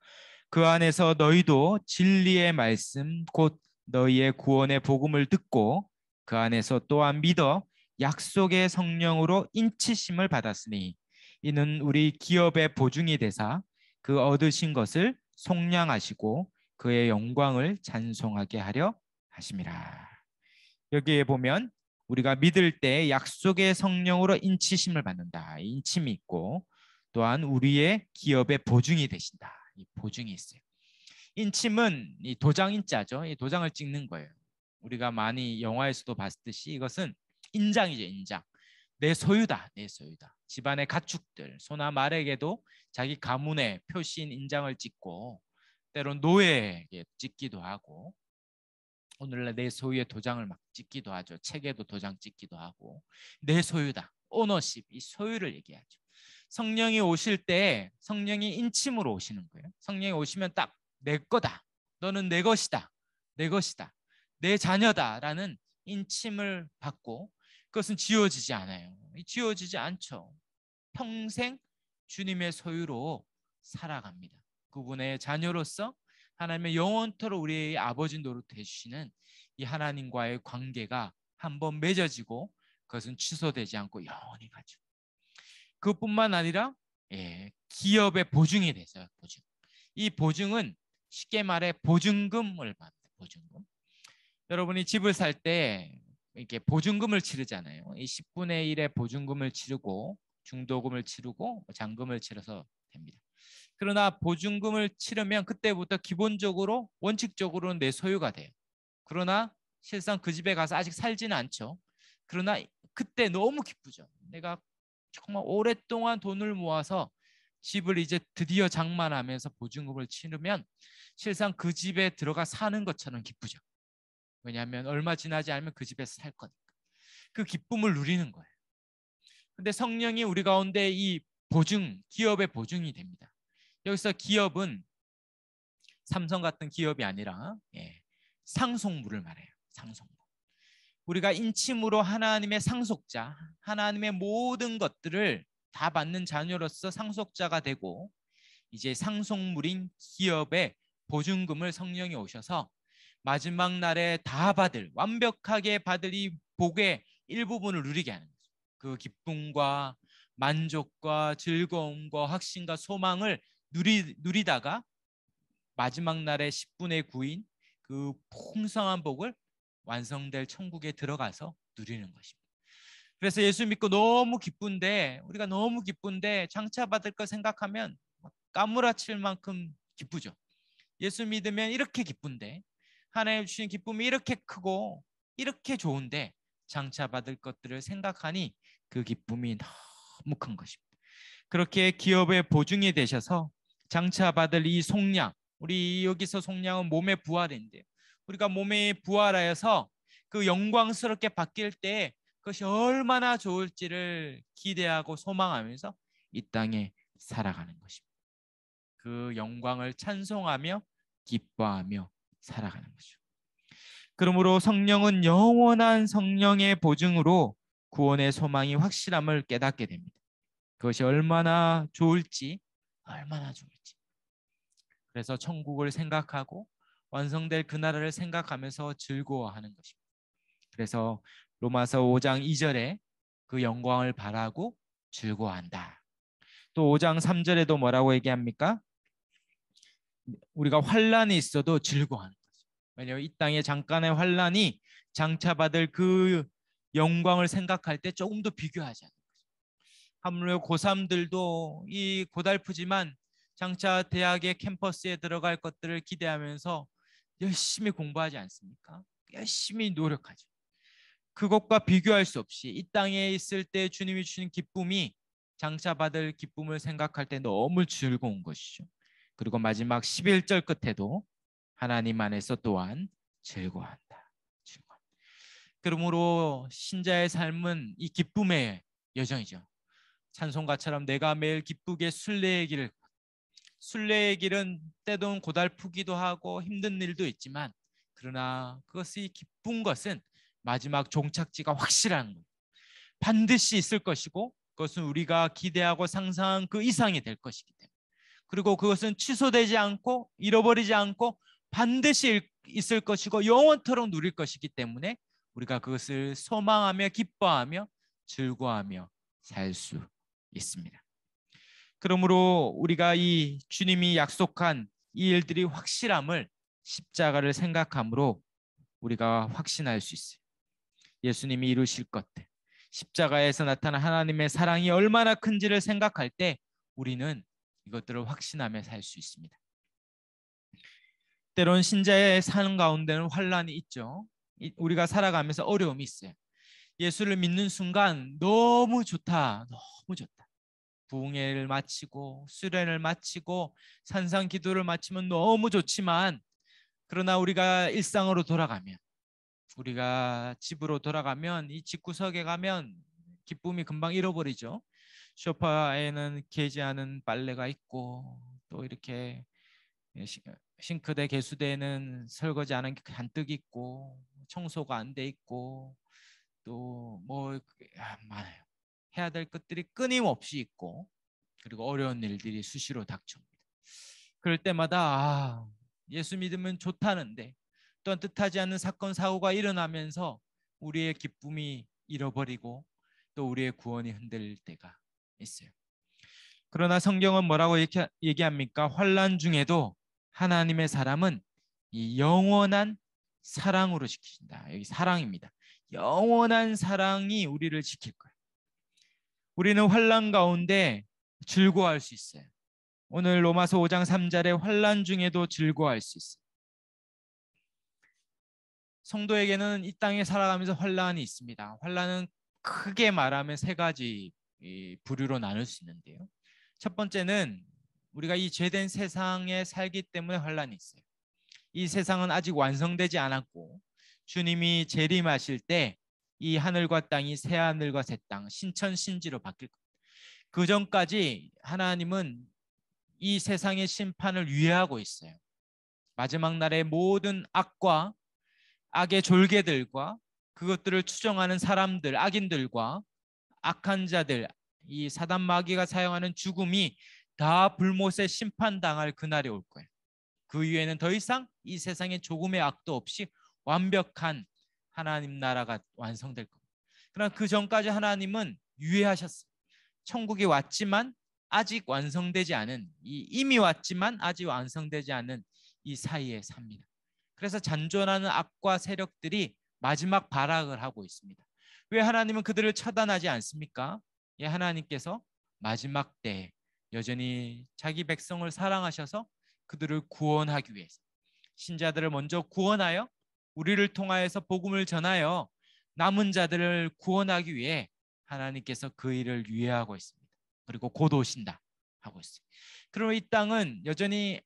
그 안에서 너희도 진리의 말씀 곧 너희의 구원의 복음을 듣고 그 안에서 또한 믿어 약속의 성령으로 인치심을 받았으니 이는 우리 기업의 보증이 되사 그 얻으신 것을 속량하시고 그의 영광을 찬송하게 하려 하심이라. 여기에 보면 우리가 믿을 때 약속의 성령으로 인치심을 받는다. 인침이 있고 또한 우리의 기업의 보증이 되신다. 이 보증이 있어요. 인침은 이 도장 인자죠. 이 도장을 찍는 거예요. 우리가 많이 영화에서도 봤듯이 이것은 인장이죠. 인장. 내 소유다. 내 소유다. 집안의 가축들, 소나 말에게도 자기 가문의 표시인 인장을 찍고 때론 노예에게 찍기도 하고 오늘날 내 소유의 도장을 막 찍기도 하죠. 책에도 도장 찍기도 하고 내 소유다. 오너십, 이 소유를 얘기하죠. 성령이 오실 때 성령이 인침으로 오시는 거예요. 성령이 오시면 딱 내 거다. 너는 내 것이다. 내 것이다. 내 자녀다라는 인침을 받고 그것은 지워지지 않아요. 지워지지 않죠. 평생 주님의 소유로 살아갑니다. 그분의 자녀로서 하나님의 영원토록 우리의 아버지 노릇해 주시는 이 하나님과의 관계가 한번 맺어지고 그것은 취소되지 않고 영원히 가죠. 그것뿐만 아니라 기업의 보증이 되죠. 보증. 이 보증은 쉽게 말해 보증금을 받는 보증금. 여러분이 집을 살 때 이렇게 보증금을 치르잖아요. 이 10분의 1의 보증금을 치르고 중도금을 치르고 잔금을 치러서 됩니다. 그러나 보증금을 치르면 그때부터 기본적으로 원칙적으로는 내 소유가 돼요. 그러나 실상 그 집에 가서 아직 살지는 않죠. 그러나 그때 너무 기쁘죠. 내가 정말 오랫동안 돈을 모아서 집을 이제 드디어 장만하면서 보증금을 치르면 실상 그 집에 들어가 사는 것처럼 기쁘죠. 왜냐하면 얼마 지나지 않으면 그 집에서 살 거니까. 그 기쁨을 누리는 거예요. 근데 성령이 우리 가운데 이 보증, 기업의 보증이 됩니다. 여기서 기업은 삼성 같은 기업이 아니라 상속물을 말해요. 상속물. 우리가 인침으로 하나님의 상속자, 하나님의 모든 것들을 다 받는 자녀로서 상속자가 되고 이제 상속물인 기업의 보증금을 성령이 오셔서 마지막 날에 다 받을, 완벽하게 받을 이 복의 일부분을 누리게 하는 거죠. 그 기쁨과 만족과 즐거움과 확신과 소망을 누리다가 마지막 날에 10분의 9인 그 풍성한 복을 완성될 천국에 들어가서 누리는 것입니다. 그래서 예수 믿고 너무 기쁜데 우리가 너무 기쁜데 장차 받을 거 생각하면 까무라칠 만큼 기쁘죠. 예수 믿으면 이렇게 기쁜데 하나님 주신 기쁨이 이렇게 크고 이렇게 좋은데 장차 받을 것들을 생각하니 그 기쁨이 너무 큰 것입니다. 그렇게 기업의 보증이 되셔서 장차 받을 이 속량, 우리 여기서 속량은 몸의 부활인데요. 우리가 몸에 부활하여서 그 영광스럽게 바뀔 때 그것이 얼마나 좋을지를 기대하고 소망하면서 이 땅에 살아가는 것입니다. 그 영광을 찬송하며 기뻐하며 살아가는 거죠. 그러므로 성령은 영원한 성령의 보증으로 구원의 소망이 확실함을 깨닫게 됩니다. 그것이 얼마나 좋을지, 얼마나 좋을지. 그래서 천국을 생각하고 완성될 그 나라를 생각하면서 즐거워하는 것입니다. 그래서 로마서 5장 2절에 그 영광을 바라고 즐거워한다. 또 5장 3절에도 뭐라고 얘기합니까? 우리가 환란이 있어도 즐거워하는 거죠. 왜냐하면 이 땅에 잠깐의 환란이 장차 받을 그 영광을 생각할 때 조금 더 비교하지 않는 거죠. 하물며 고3들도 이 고달프지만 장차 대학의 캠퍼스에 들어갈 것들을 기대하면서 열심히 공부하지 않습니까? 열심히 노력하죠. 그것과 비교할 수 없이 이 땅에 있을 때 주님이 주신 기쁨이 장차 받을 기쁨을 생각할 때 너무 즐거운 것이죠. 그리고 마지막 11절 끝에도 하나님 안에서 또한 즐거워한다. 즐거워한다. 그러므로 신자의 삶은 이 기쁨의 여정이죠. 찬송가처럼 내가 매일 기쁘게 순례의 길은 때론 고달프기도 하고 힘든 일도 있지만 그러나 그것이 기쁜 것은 마지막 종착지가 확실한 거예요. 반드시 있을 것이고 그것은 우리가 기대하고 상상한 그 이상이 될 것이기 때문에 그리고 그것은 취소되지 않고 잃어버리지 않고 반드시 있을 것이고 영원토록 누릴 것이기 때문에 우리가 그것을 소망하며 기뻐하며 즐거워하며 살 수 있습니다. 그러므로 우리가 이 주님이 약속한 이 일들이 확실함을 십자가를 생각함으로 우리가 확신할 수 있어요. 예수님이 이루실 것들, 십자가에서 나타난 하나님의 사랑이 얼마나 큰지를 생각할 때 우리는 이것들을 확신하며 살 수 있습니다. 때론 신자의 삶 가운데는 환란이 있죠. 우리가 살아가면서 어려움이 있어요. 예수를 믿는 순간 너무 좋다, 너무 좋다. 부흥회를 마치고 수련을 마치고 산상 기도를 마치면 너무 좋지만 그러나 우리가 일상으로 돌아가면 우리가 집으로 돌아가면 이 집구석에 가면 기쁨이 금방 잃어버리죠. 소파에는 개지 않은 빨래가 있고 또 이렇게 싱크대 개수대에는 설거지 안 한 게 잔뜩 있고 청소가 안 돼 있고 또 뭐 많아요. 해야 될 것들이 끊임없이 있고 그리고 어려운 일들이 수시로 닥쳐옵니다. 그럴 때마다 예수 믿으면 좋다는데 또한 뜻하지 않는 사건 사고가 일어나면서 우리의 기쁨이 잃어버리고 또 우리의 구원이 흔들릴 때가 있어요. 그러나 성경은 뭐라고 얘기합니까? 환난 중에도 하나님의 사람은 이 영원한 사랑으로 지키신다. 여기 사랑입니다. 영원한 사랑이 우리를 지킬 거예요. 우리는 환난 가운데 즐거워할 수 있어요. 오늘 로마서 5장 3절에 환난 중에도 즐거워할 수 있어요. 성도에게는 이 땅에 살아가면서 환난이 있습니다. 환난은 크게 말하면 세 가지 부류로 나눌 수 있는데요. 첫 번째는 우리가 이 죄된 세상에 살기 때문에 환난이 있어요. 이 세상은 아직 완성되지 않았고 주님이 재림하실 때 이 하늘과 땅이 새 하늘과 새 땅, 신천신지로 바뀔 겁니다. 그 전까지 하나님은 이 세상의 심판을 유예하고 있어요. 마지막 날에 모든 악과 악의 졸개들과 그것들을 추종하는 사람들, 악인들과 악한 자들, 이 사단 마귀가 사용하는 죽음이 다 불못에 심판당할 그날이 올 거예요. 그 이후에는 더 이상 이 세상에 조금의 악도 없이 완벽한 하나님 나라가 완성될 겁니다. 그러나 그 전까지 하나님은 유예하셨어요. 천국이 왔지만 아직 완성되지 않은 이미 왔지만 아직 완성되지 않은 이 사이에 삽니다. 그래서 잔존하는 악과 세력들이 마지막 발악을 하고 있습니다. 왜 하나님은 그들을 처단하지 않습니까? 예, 하나님께서 마지막 때 여전히 자기 백성을 사랑하셔서 그들을 구원하기 위해서 신자들을 먼저 구원하여 우리를 통하여서 복음을 전하여 남은 자들을 구원하기 위해 하나님께서 그 일을 유예하고 있습니다. 그리고 곧 오신다 하고 있어요. 그러면 이 땅은 여전히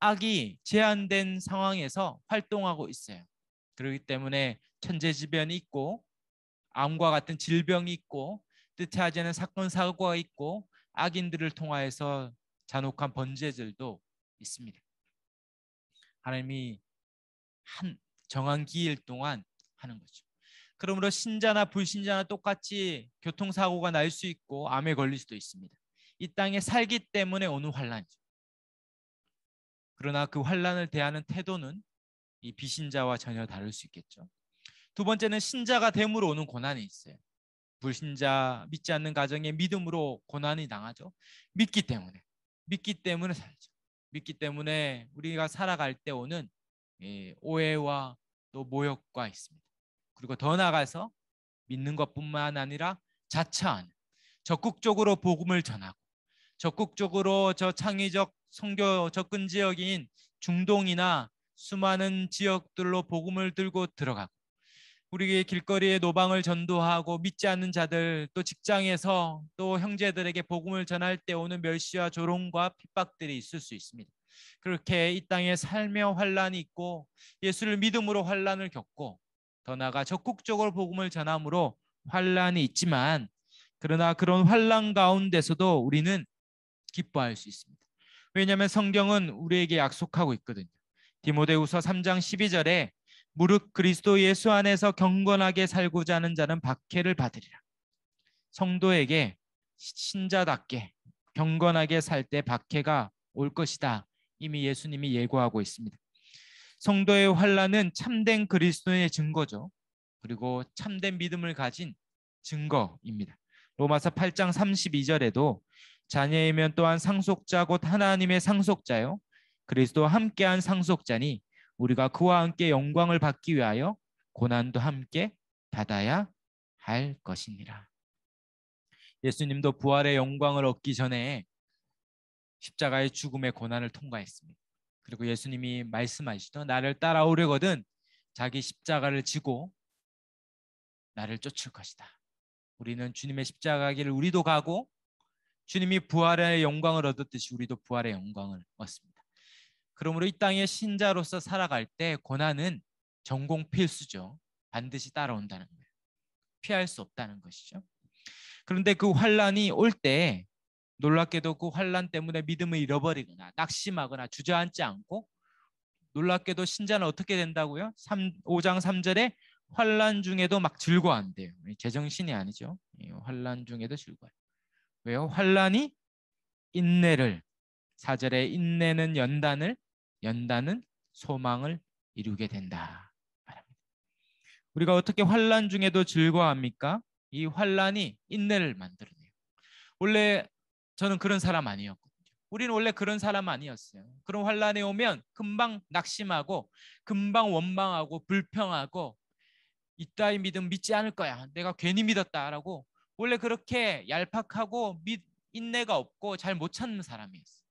악이 제한된 상황에서 활동하고 있어요. 그렇기 때문에 천재지변이 있고 암과 같은 질병이 있고 뜻하지 않은 사건 사고가 있고 악인들을 통하여서 잔혹한 번제들도 있습니다. 하나님이 한 정한 기일 동안 하는 거죠. 그러므로 신자나 불신자나 똑같이 교통사고가 날 수 있고 암에 걸릴 수도 있습니다. 이 땅에 살기 때문에 오는 환란이죠. 그러나 그 환란을 대하는 태도는 이 비신자와 전혀 다를 수 있겠죠. 두 번째는 신자가 됨으로 오는 고난이 있어요. 불신자, 믿지 않는 가정에 믿음으로 고난이 당하죠. 믿기 때문에 살죠. 믿기 때문에 우리가 살아갈 때 오는 오해와 또 모욕과 있습니다. 그리고 더 나아가서 믿는 것뿐만 아니라 자처하는, 적극적으로 복음을 전하고 적극적으로 저 창의적 선교 접근 지역인 중동이나 수많은 지역들로 복음을 들고 들어가고, 우리 길거리에 노방을 전도하고 믿지 않는 자들, 또 직장에서 또 형제들에게 복음을 전할 때 오는 멸시와 조롱과 핍박들이 있을 수 있습니다. 그렇게 이 땅에 살며 환란이 있고 예수를 믿음으로 환란을 겪고 더 나아가 적극적으로 복음을 전함으로 환란이 있지만, 그러나 그런 환란 가운데서도 우리는 기뻐할 수 있습니다. 왜냐하면 성경은 우리에게 약속하고 있거든요. 디모데후서 3장 12절에 무릇 그리스도 예수 안에서 경건하게 살고자 하는 자는 박해를 받으리라. 성도에게 신자답게 경건하게 살 때 박해가 올 것이다. 이미 예수님이 예고하고 있습니다. 성도의 환난은 참된 그리스도의 증거죠. 그리고 참된 믿음을 가진 증거입니다. 로마서 8장 32절에도 자녀이면 또한 상속자 곧 하나님의 상속자요 그리스도와 함께한 상속자니 우리가 그와 함께 영광을 받기 위하여 고난도 함께 받아야 할 것이니라. 예수님도 부활의 영광을 얻기 전에 십자가의 죽음의 고난을 통과했습니다. 그리고 예수님이 말씀하시던 나를 따라오려거든 자기 십자가를 지고 나를 쫓을 것이다. 우리는 주님의 십자가 길을 우리도 가고 주님이 부활의 영광을 얻었듯이 우리도 부활의 영광을 얻습니다. 그러므로 이 땅의 신자로서 살아갈 때 고난은 전공 필수죠. 반드시 따라온다는 거예요. 피할 수 없다는 것이죠. 그런데 그 환란이 올 때 놀랍게도 그 환란 때문에 믿음을 잃어버리거나 낙심하거나 주저앉지 않고, 놀랍게도 신자는 어떻게 된다고요? 5장 3절에 환란 중에도 막 즐거워한대요. 제정신이 아니죠. 환란 중에도 즐거워요. 왜요? 환란이 인내를, 4절에 인내는 연단을, 연단은 소망을 이루게 된다 말합니다. 우리가 어떻게 환란 중에도 즐거워합니까? 이 환란이 인내를 만들어내요. 원래 저는 그런 사람 아니었거든요. 우리는 원래 그런 사람 아니었어요. 그런 환란에 오면 금방 낙심하고 금방 원망하고 불평하고 이따위 믿음 믿지 않을 거야. 내가 괜히 믿었다라고 원래 그렇게 얄팍하고 인내가 없고 잘 못 찾는 사람이었어요.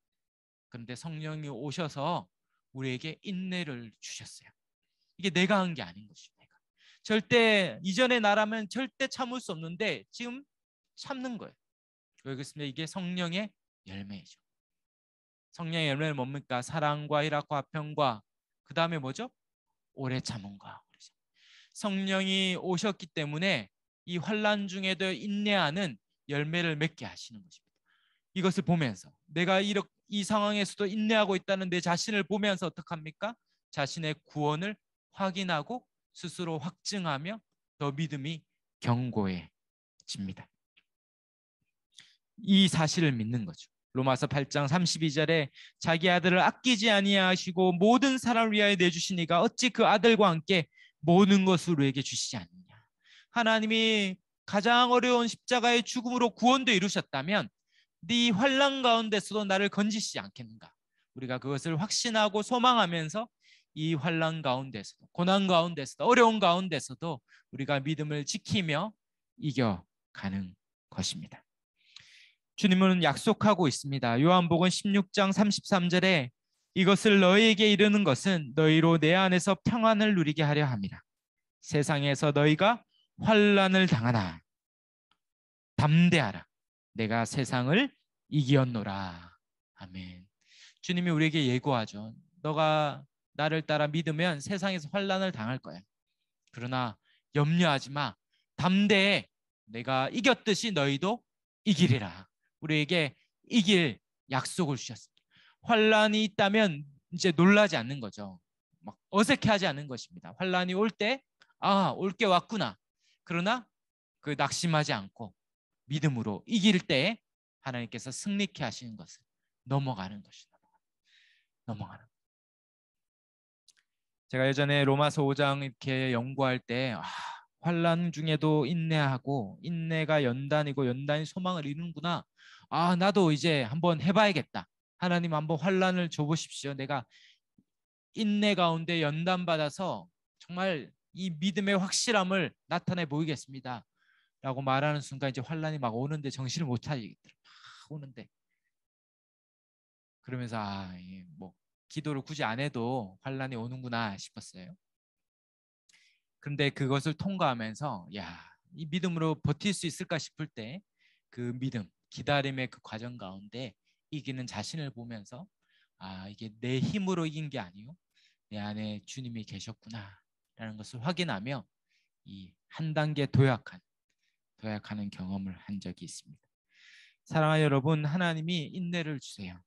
그런데 성령이 오셔서 우리에게 인내를 주셨어요. 이게 내가 한 게 아닌 것이죠. 내가. 절대 이전의 나라면 절대 참을 수 없는데 지금 참는 거예요. 왜 그렇습니까? 이게 성령의 열매이죠. 성령의 열매는 뭡니까? 사랑과 희락과 평과, 그 다음에 뭐죠? 오래 참음과. 성령이 오셨기 때문에 이 환난 중에도 인내하는 열매를 맺게 하시는 것입니다. 이것을 보면서 내가 이 상황에서도 인내하고 있다는 내 자신을 보면서 어떡합니까? 자신의 구원을 확인하고 스스로 확증하며 더 믿음이 견고해집니다. 이 사실을 믿는 거죠. 로마서 8장 32절에 자기 아들을 아끼지 아니하시고 모든 사람을 위하여 내주시니가 어찌 그 아들과 함께 모든 것을 우리에게 주시지 않느냐. 하나님이 가장 어려운 십자가의 죽음으로 구원도 이루셨다면 네 환난 가운데서도 나를 건지시지 않겠는가. 우리가 그것을 확신하고 소망하면서 이 환난 가운데서도, 고난 가운데서도, 어려운 가운데서도 우리가 믿음을 지키며 이겨가는 것입니다. 주님은 약속하고 있습니다. 요한복음 16장 33절에 이것을 너희에게 이르는 것은 너희로 내 안에서 평안을 누리게 하려 함이라. 세상에서 너희가 환난을 당하나 담대하라. 내가 세상을 이기었노라. 아멘. 주님이 우리에게 예고하죠. 너가 나를 따라 믿으면 세상에서 환난을 당할 거야. 그러나 염려하지 마. 담대해. 내가 이겼듯이 너희도 이기리라. 우리에게 이길 약속을 주셨습니다. 환난이 있다면 이제 놀라지 않는 거죠. 막 어색해하지 않는 것입니다. 환난이 올 때, 올 게 왔구나. 그러나 그 낙심하지 않고 믿음으로 이길 때 하나님께서 승리케 하시는 것을 넘어가는 것이다. 넘어가는. 제가 예전에 로마서 5장 이렇게 연구할 때 환난 중에도 인내하고 인내가 연단이고 연단이 소망을 이루는구나. 아, 나도 이제 한번 해봐야겠다. 하나님 한번 환난을 줘보십시오. 내가 인내 가운데 연단 받아서 정말 이 믿음의 확실함을 나타내 보이겠습니다. 라고 말하는 순간 이제 환난이 막 오는데 정신을 못 차리겠더라고요. 막 오는데 그러면서 뭐 기도를 굳이 안 해도 환난이 오는구나 싶었어요. 그런데 그것을 통과하면서 이 믿음으로 버틸 수 있을까 싶을 때 그 믿음, 기다림의 그 과정 가운데 이기는 자신을 보면서 이게 내 힘으로 이긴 게 아니요 내 안에 주님이 계셨구나라는 것을 확인하며 이 한 단계 도약하는 경험을 한 적이 있습니다. 사랑하는 여러분, 하나님이 인내를 주세요.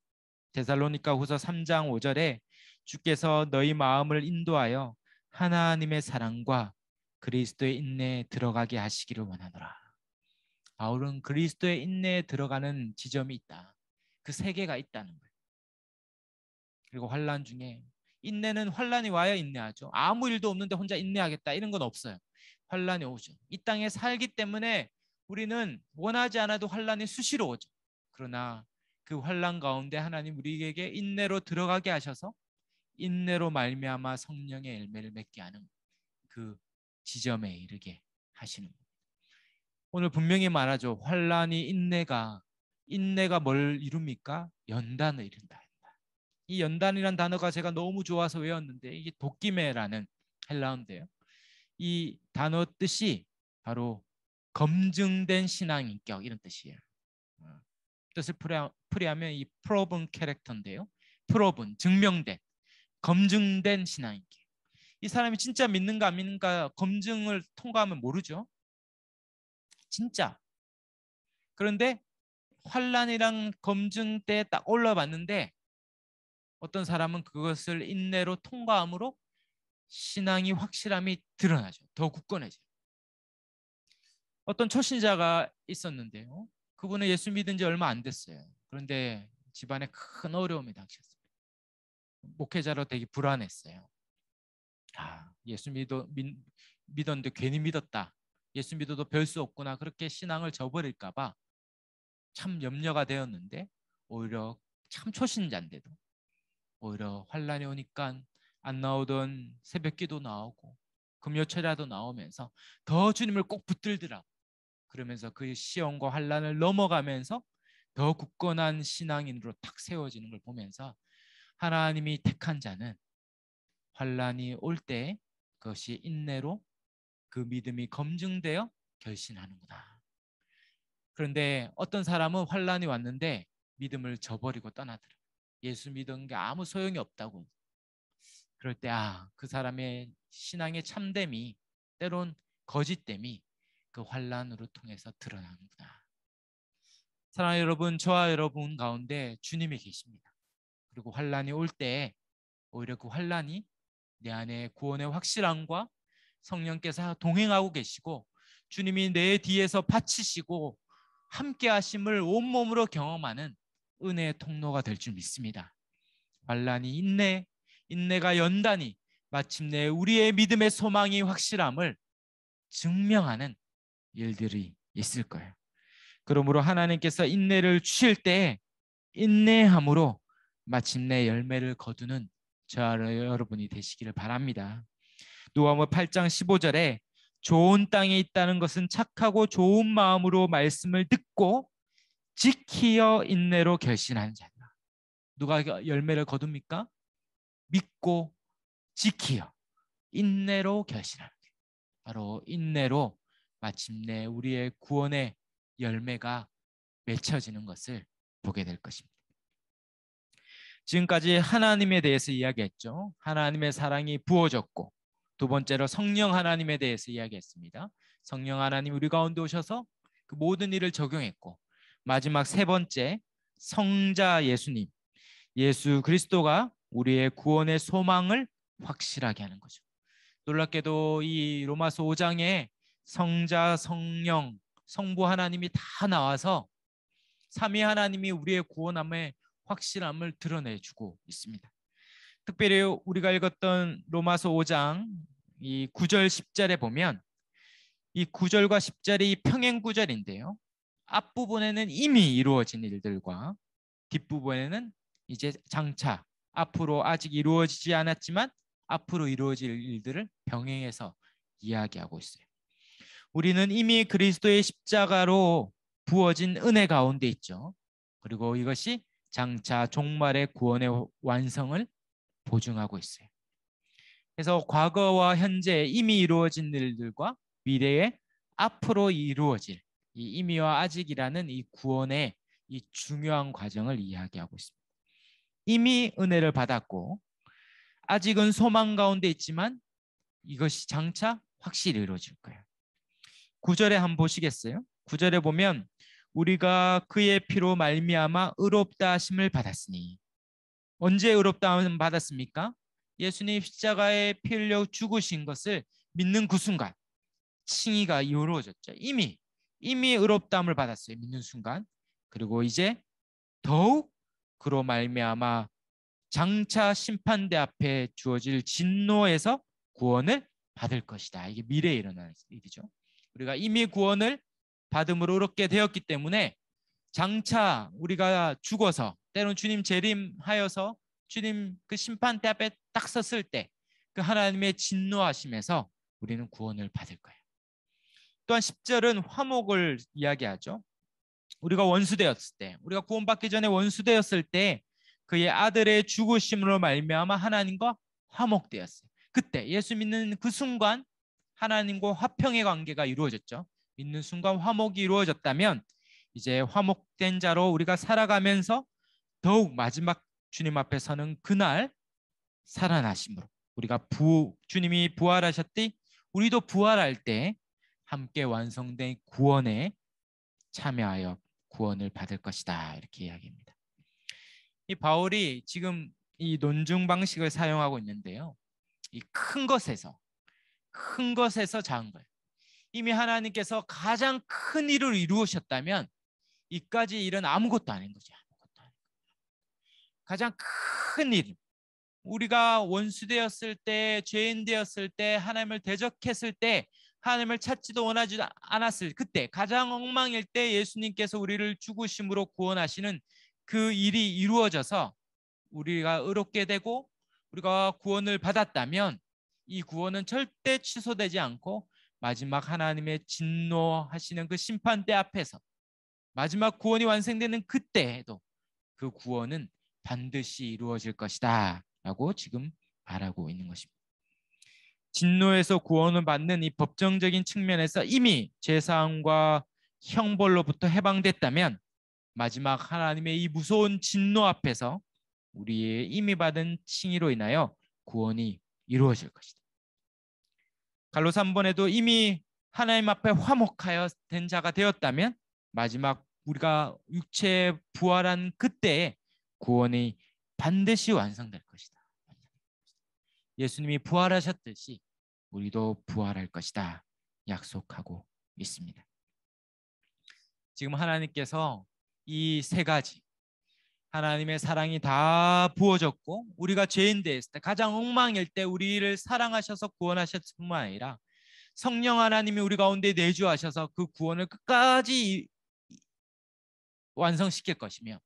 데살로니가후서 3장 5절에 주께서 너희 마음을 인도하여 하나님의 사랑과 그리스도의 인내에 들어가게 하시기를 원하노라. 바울은 그리스도의 인내에 들어가는 지점이 있다. 그 세계가 있다는 거예요. 그리고 환난 중에 인내는 환난이 와야 인내하죠. 아무 일도 없는데 혼자 인내하겠다 이런 건 없어요. 환난이 오죠. 이 땅에 살기 때문에 우리는 원하지 않아도 환난이 수시로 오죠. 그러나 그 환난 가운데 하나님 우리에게 인내로 들어가게 하셔서 인내로 말미암아 성령의 열매를 맺게 하는 그 지점에 이르게 하시는 겁니다. 오늘 분명히 말하죠. 환난이 인내가 뭘 이룹니까? 연단을 이룬다. 이 연단이란 단어가 제가 너무 좋아서 외웠는데 이게 도끼메라는 헬라어인데요. 이 단어 뜻이 바로 검증된 신앙 인격 이런 뜻이에요. 뜻을 풀이하면 이 프로븐 캐릭터인데요. 프로븐 증명된 검증된 신앙 인격. 이 사람이 진짜 믿는가 안 믿는가 검증을 통과하면 모르죠. 진짜. 그런데 환란이랑 검증 때 딱 올라봤는데 어떤 사람은 그것을 인내로 통과함으로 신앙이 확실함이 드러나죠. 더 굳건해져요. 어떤 초신자가 있었는데요. 그분은 예수 믿은 지 얼마 안 됐어요. 그런데 집안에 큰 어려움이 닥쳤습니다. 목회자로 되게 불안했어요. 예수 믿었는데 괜히 믿었다. 예수 믿어도 별 수 없구나. 그렇게 신앙을 저버릴까 봐 참 염려가 되었는데 오히려 참 초신자인데도 오히려 환란이 오니까 안 나오던 새벽기도 나오고 금요철야도 나오면서 더 주님을 꼭 붙들더라고. 그러면서 그 시험과 환란을 넘어가면서 더 굳건한 신앙인으로 탁 세워지는 걸 보면서 하나님이 택한 자는 환란이 올 때 그것이 인내로 그 믿음이 검증되어 결신하는구나. 그런데 어떤 사람은 환란이 왔는데 믿음을 저버리고 떠나더라고요. 예수 믿은 게 아무 소용이 없다고. 그럴 때 그 사람의 신앙의 참됨이 때론 거짓됨이 그 환란으로 통해서 드러나는구나. 사랑하는 여러분, 저와 여러분 가운데 주님이 계십니다. 그리고 환란이 올 때 오히려 그 환란이 내 안에 구원의 확실함과 성령께서 동행하고 계시고 주님이 내 뒤에서 바치시고 함께 하심을 온몸으로 경험하는 은혜의 통로가 될 줄 믿습니다. 환란이 인내가 연단이 마침내 우리의 믿음의 소망이 확실함을 증명하는 일들이 있을 거예요. 그러므로 하나님께서 인내를 주실 때 인내함으로 마침내 열매를 거두는 저와 여러분이 되시기를 바랍니다. 누가복음 8장 15절에 좋은 땅에 있다는 것은 착하고 좋은 마음으로 말씀을 듣고 지키어 인내로 결신하는 자다. 누가 열매를 거둡니까? 믿고 지키어 인내로 결신하는 게 바로 인내로 마침내 우리의 구원의 열매가 맺혀지는 것을 보게 될 것입니다. 지금까지 하나님에 대해서 이야기했죠. 하나님의 사랑이 부어졌고 두 번째로 성령 하나님에 대해서 이야기했습니다. 성령 하나님 우리 가운데 오셔서 그 모든 일을 적용했고 마지막 세 번째 성자 예수님 예수 그리스도가 우리의 구원의 소망을 확실하게 하는 거죠. 놀랍게도 이 로마서 5장에 성자 성령 성부 하나님이 다 나와서 삼위 하나님이 우리의 구원함의 확실함을 드러내주고 있습니다. 특별히 우리가 읽었던 로마서 5장 이 9절 10절에 보면 이 9절과 10절이 평행 구절인데요. 앞부분에는 이미 이루어진 일들과 뒷부분에는 이제 장차 앞으로 아직 이루어지지 않았지만 앞으로 이루어질 일들을 병행해서 이야기하고 있어요. 우리는 이미 그리스도의 십자가로 부어진 은혜 가운데 있죠. 그리고 이것이 장차 종말의 구원의 완성을 보증하고 있어요. 그래서 과거와 현재 이미 이루어진 일들과 미래에 앞으로 이루어질 이 이미와 아직이라는 이 구원의 이 중요한 과정을 이야기하고 있습니다. 이미 은혜를 받았고 아직은 소망 가운데 있지만 이것이 장차 확실히 이루어질 거예요. 9절에 한번 보시겠어요? 9절에 보면 우리가 그의 피로 말미암아 의롭다 하심을 받았으니. 언제 의롭다 하심을 받았습니까? 예수님 십자가에 피 흘려 죽으신 것을 믿는 그 순간 칭의가 이루어졌죠. 이미 의롭다함을 받았어요. 믿는 순간. 그리고 이제 더욱 그로 말미암아 장차 심판대 앞에 주어질 진노에서 구원을 받을 것이다. 이게 미래에 일어나는 일이죠. 우리가 이미 구원을 받음으로 의롭게 되었기 때문에 장차 우리가 죽어서 때로는 주님 재림하여서 주님 그 심판대 앞에 딱 섰을 때 그 하나님의 진노하심에서 우리는 구원을 받을 거예요. 또한 10절은 화목을 이야기하죠. 우리가 원수되었을 때, 우리가 구원받기 전에 원수되었을 때 그의 아들의 죽으심으로 말미암아 하나님과 화목되었어요. 그때 예수 믿는 그 순간 하나님과 화평의 관계가 이루어졌죠. 믿는 순간 화목이 이루어졌다면 이제 화목된 자로 우리가 살아가면서 더욱 마지막 주님 앞에 서는 그날 살아나심으로 우리가 주님이 부활하셨듯 우리도 부활할 때 함께 완성된 구원에 참여하여 구원을 받을 것이다. 이렇게 이야기합니다. 이 바울이 지금 이 논증 방식을 사용하고 있는데요. 이 큰 것에서 작은 거예요. 이미 하나님께서 가장 큰 일을 이루셨다면 이까지 일은 아무것도 아닌 거죠. 가장 큰 일, 우리가 원수되었을 때, 죄인 되었을 때, 하나님을 대적했을 때, 하나님을 찾지도 원하지 않았을 그때, 가장 엉망일 때 예수님께서 우리를 죽으심으로 구원하시는 그 일이 이루어져서 우리가 의롭게 되고 우리가 구원을 받았다면 이 구원은 절대 취소되지 않고 마지막 하나님의 진노하시는 그 심판대 앞에서 마지막 구원이 완성되는 그때에도 그 구원은 반드시 이루어질 것이다 라고 지금 말하고 있는 것입니다. 진노에서 구원을 받는 이 법정적인 측면에서 이미 죄사함과 형벌로부터 해방됐다면 마지막 하나님의 이 무서운 진노 앞에서 우리의 이미 받은 칭의로 인하여 구원이 이루어질 것이다. 갈로서 3번에도 이미 하나님 앞에 화목하여 된 자가 되었다면 마지막 우리가 육체에 부활한 그때에 구원이 반드시 완성될 것이다. 예수님이 부활하셨듯이 우리도 부활할 것이다. 약속하고 있습니다. 지금 하나님께서 이 세 가지 하나님의 사랑이 다 부어졌고 우리가 죄인 되었을 때 가장 엉망일 때 우리를 사랑하셔서 구원하셨을 뿐만 아니라 성령 하나님이 우리 가운데 내주하셔서 그 구원을 끝까지 완성시킬 것이며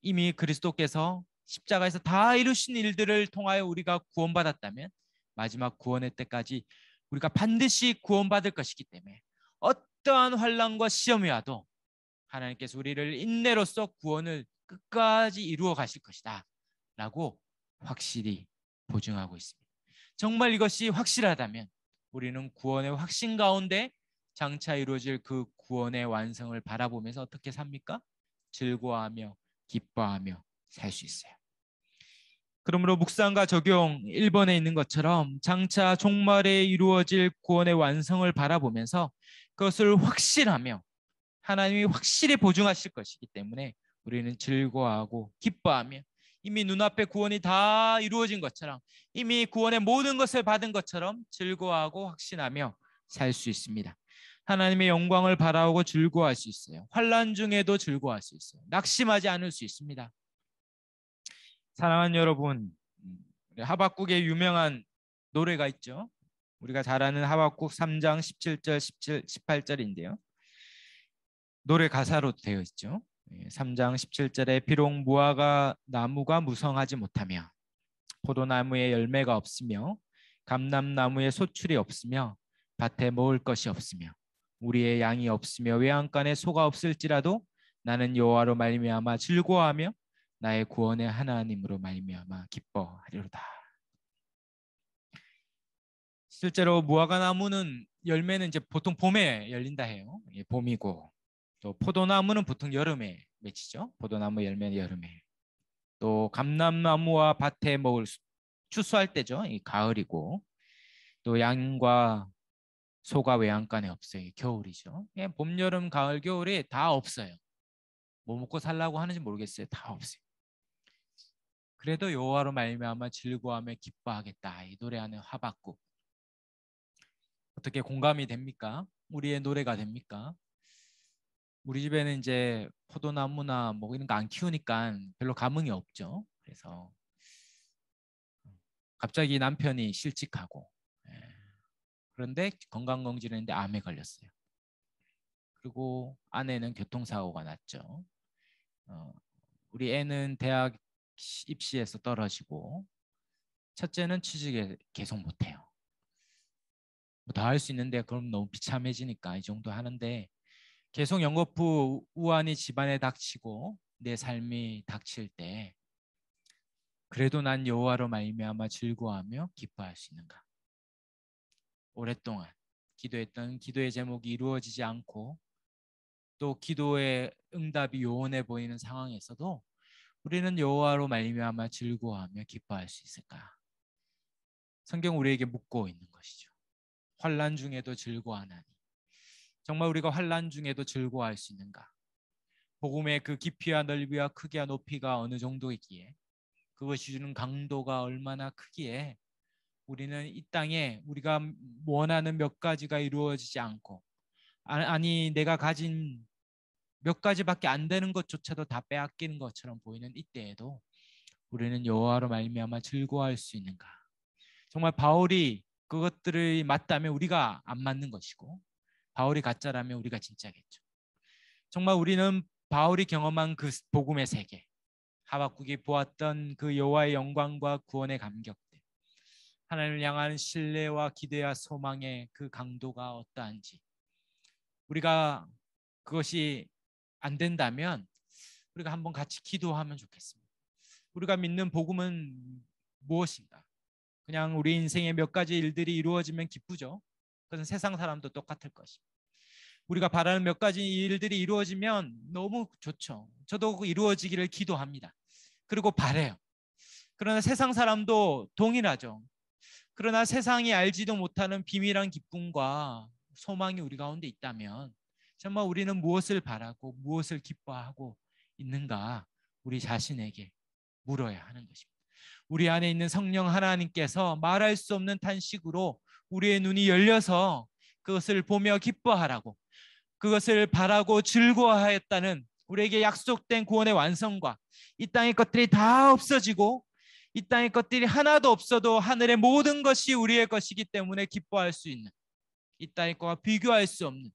이미 그리스도께서 십자가에서 다 이루신 일들을 통하여 우리가 구원받았다면 마지막 구원의 때까지 우리가 반드시 구원받을 것이기 때문에 어떠한 환난과 시험이 와도 하나님께서 우리를 인내로써 구원을 끝까지 이루어 가실 것이다 라고 확실히 보증하고 있습니다. 정말 이것이 확실하다면 우리는 구원의 확신 가운데 장차 이루어질 그 구원의 완성을 바라보면서 어떻게 삽니까? 즐거워하며 기뻐하며 살 수 있어요. 그러므로 묵상과 적용 1번에 있는 것처럼 장차 종말에 이루어질 구원의 완성을 바라보면서 그것을 확신하며 하나님이 확실히 보증하실 것이기 때문에 우리는 즐거워하고 기뻐하며 이미 눈앞에 구원이 다 이루어진 것처럼 이미 구원의 모든 것을 받은 것처럼 즐거워하고 확신하며 살 수 있습니다. 하나님의 영광을 바라보고 즐거워할 수 있어요. 환난 중에도 즐거워할 수 있어요. 낙심하지 않을 수 있습니다. 사랑하는 여러분, 하박국의 유명한 노래가 있죠. 우리가 잘 아는 하박국 3장 17절, 18절인데요. 노래 가사로 되어 있죠. 3장 17절에 비록 무화과 나무가 무성하지 못하며 포도나무에 열매가 없으며 감람나무에 소출이 없으며 밭에 먹을 것이 없으며 우리의 양이 없으며 외양간에 소가 없을지라도 나는 여호와로 말미암아 즐거워하며 나의 구원의 하나님으로 말미암아 기뻐하리로다. 실제로 무화과 나무는 열매는 이제 보통 봄에 열린다 해요. 봄이고, 또 포도나무는 보통 여름에 맺히죠. 포도나무 열매는 여름에. 또 감람나무와 밭에 먹을 추수할 때죠. 이 가을이고, 또 양과 소가 외양간에 없어요. 겨울이죠. 봄, 여름, 가을, 겨울이 다 없어요. 뭐 먹고 살라고 하는지 모르겠어요. 다 없어요. 그래도 여호와로 말미암아 즐거워하며 기뻐하겠다. 이 노래하는 하박국. 어떻게 공감이 됩니까? 우리의 노래가 됩니까? 우리 집에는 이제 포도나무나 뭐 이런 거 안 키우니까 별로 감흥이 없죠. 그래서 갑자기 남편이 실직하고, 그런데 건강검진했는데 암에 걸렸어요. 그리고 아내는 교통사고가 났죠. 우리 애는 대학 입시에서 떨어지고, 첫째는 취직에 계속 못해요. 뭐 다 할 수 있는데 그럼 너무 비참해지니까 이 정도 하는데, 계속 연거푸 우환이 집안에 닥치고 내 삶이 닥칠 때 그래도 난 여호와로 말미암아 즐거워하며 기뻐할 수 있는가? 오랫동안 기도했던 기도의 제목이 이루어지지 않고 또 기도의 응답이 요원해 보이는 상황에서도 우리는 여호와로 말미암아 즐거워하며 기뻐할 수 있을까? 성경 우리에게 묻고 있는 것이죠. 환난 중에도 즐거워하나니 정말 우리가 환난 중에도 즐거워할 수 있는가? 복음의 그 깊이와 넓이와 크기와 높이가 어느 정도이기에, 그것이 주는 강도가 얼마나 크기에 우리는 이 땅에 우리가 원하는 몇 가지가 이루어지지 않고, 아니 내가 가진 몇 가지밖에 안 되는 것조차도 다 빼앗기는 것처럼 보이는 이때에도 우리는 여호와로 말미암아 즐거워할 수 있는가? 정말 바울이 그것들이 맞다면 우리가 안 맞는 것이고, 바울이 가짜라면 우리가 진짜겠죠. 정말 우리는 바울이 경험한 그 복음의 세계, 하박국이 보았던 그 여호와의 영광과 구원의 감격들, 하나님을 향한 신뢰와 기대와 소망의 그 강도가 어떠한지, 우리가 그것이 안 된다면 우리가 한번 같이 기도하면 좋겠습니다. 우리가 믿는 복음은 무엇인가? 그냥 우리 인생의 몇 가지 일들이 이루어지면 기쁘죠. 그것은 세상 사람도 똑같을 것입니다. 우리가 바라는 몇 가지 일들이 이루어지면 너무 좋죠. 저도 그 이루어지기를 기도합니다. 그리고 바래요. 그러나 세상 사람도 동일하죠. 그러나 세상이 알지도 못하는 비밀한 기쁨과 소망이 우리 가운데 있다면 정말 우리는 무엇을 바라고 무엇을 기뻐하고 있는가, 우리 자신에게 물어야 하는 것입니다. 우리 안에 있는 성령 하나님께서 말할 수 없는 탄식으로 우리의 눈이 열려서 그것을 보며 기뻐하라고, 그것을 바라고 즐거워하였다는 우리에게 약속된 구원의 완성과 이 땅의 것들이 다 없어지고 이 땅의 것들이 하나도 없어도 하늘의 모든 것이 우리의 것이기 때문에 기뻐할 수 있는, 이 땅의 것과 비교할 수 없는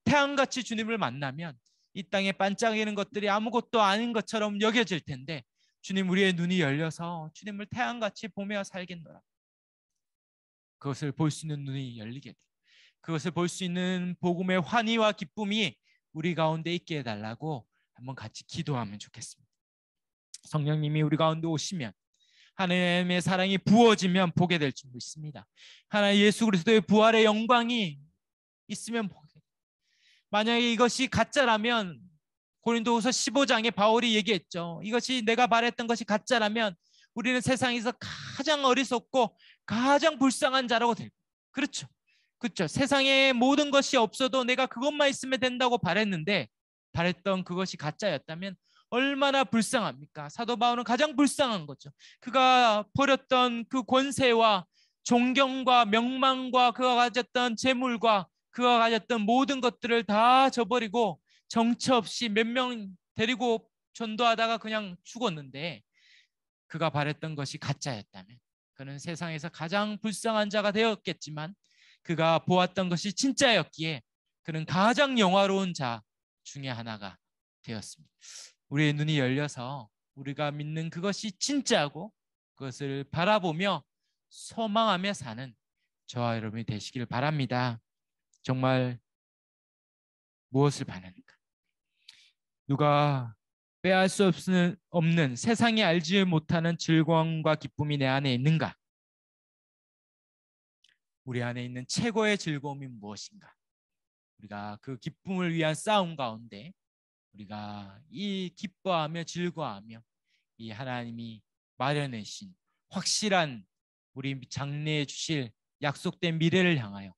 태양같이 주님을 만나면 이 땅에 반짝이는 것들이 아무것도 아닌 것처럼 여겨질 텐데, 주님 우리의 눈이 열려서 주님을 태양같이 보며 살겠노라. 그것을 볼 수 있는 눈이 열리게 돼. 그것을 볼 수 있는 복음의 환희와 기쁨이 우리 가운데 있게 해달라고 한번 같이 기도하면 좋겠습니다. 성령님이 우리 가운데 오시면, 하나님의 사랑이 부어지면 보게 될 줄 믿습니다. 하나님 예수 그리스도의 부활의 영광이 있으면 보게 돼요. 만약에 이것이 가짜라면 고린도후서 15장에 바울이 얘기했죠. 이것이 내가 바랬던 것이 가짜라면 우리는 세상에서 가장 어리석고 가장 불쌍한 자라고 될 거예요. 그렇죠. 그렇죠. 세상에 모든 것이 없어도 내가 그것만 있으면 된다고 바랬는데, 바랬던 그것이 가짜였다면 얼마나 불쌍합니까? 사도 바울은 가장 불쌍한 거죠. 그가 버렸던 그 권세와 존경과 명망과 그가 가졌던 재물과 그가 가졌던 모든 것들을 다 저버리고 정처 없이 몇 명 데리고 전도하다가 그냥 죽었는데, 그가 바랬던 것이 가짜였다면 그는 세상에서 가장 불쌍한 자가 되었겠지만 그가 보았던 것이 진짜였기에 그는 가장 영화로운 자 중에 하나가 되었습니다. 우리의 눈이 열려서 우리가 믿는 그것이 진짜고 그것을 바라보며 소망하며 사는 저와 여러분이 되시길 바랍니다. 정말 무엇을 바라는가? 누가 빼앗을 수 없는 세상이 알지 못하는 즐거움과 기쁨이 내 안에 있는가? 우리 안에 있는 최고의 즐거움이 무엇인가? 우리가 그 기쁨을 위한 싸움 가운데 우리가 이 기뻐하며 즐거워하며 이 하나님이 마련하신 확실한 우리 장래에 주실 약속된 미래를 향하여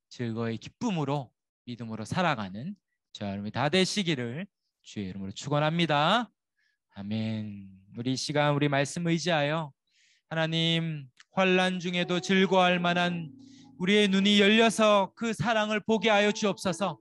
즐거이 기쁨으로 믿음으로 살아가는 저와 여러분이 다 되시기를 주의 이름으로 축원합니다. 아멘. 우리 이 시간 우리 말씀 의지하여 하나님 환난 중에도 즐거워할 만한 우리의 눈이 열려서 그 사랑을 보게 하여 주옵소서.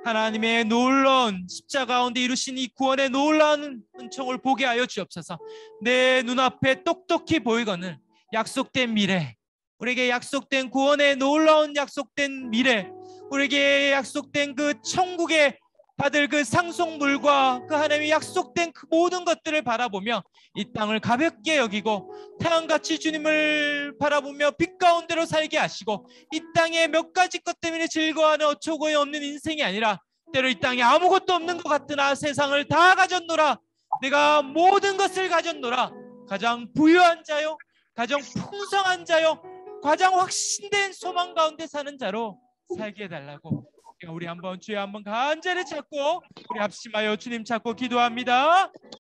하나님의 놀라운 십자가 가운데 이루신 이 구원의 놀라운 은총을 보게 하여 주옵소서. 내 눈앞에 똑똑히 보이거늘 약속된 미래, 우리에게 약속된 구원의 놀라운 약속된 미래, 우리에게 약속된 그 천국의 받을 그 상속물과 그 하나님의 약속된 그 모든 것들을 바라보며 이 땅을 가볍게 여기고 태양같이 주님을 바라보며 빛 가운데로 살게 하시고 이 땅에 몇 가지 것 때문에 즐거워하는 어처구니 없는 인생이 아니라 때로 이 땅에 아무것도 없는 것 같으나 세상을 다 가졌노라, 내가 모든 것을 가졌노라, 가장 부유한 자요 가장 풍성한 자요 가장 확신된 소망 가운데 사는 자로 살게 해달라고 우리 한번 주여 한번 간절히 찾고 우리 합심하여 주님 찾고 기도합니다.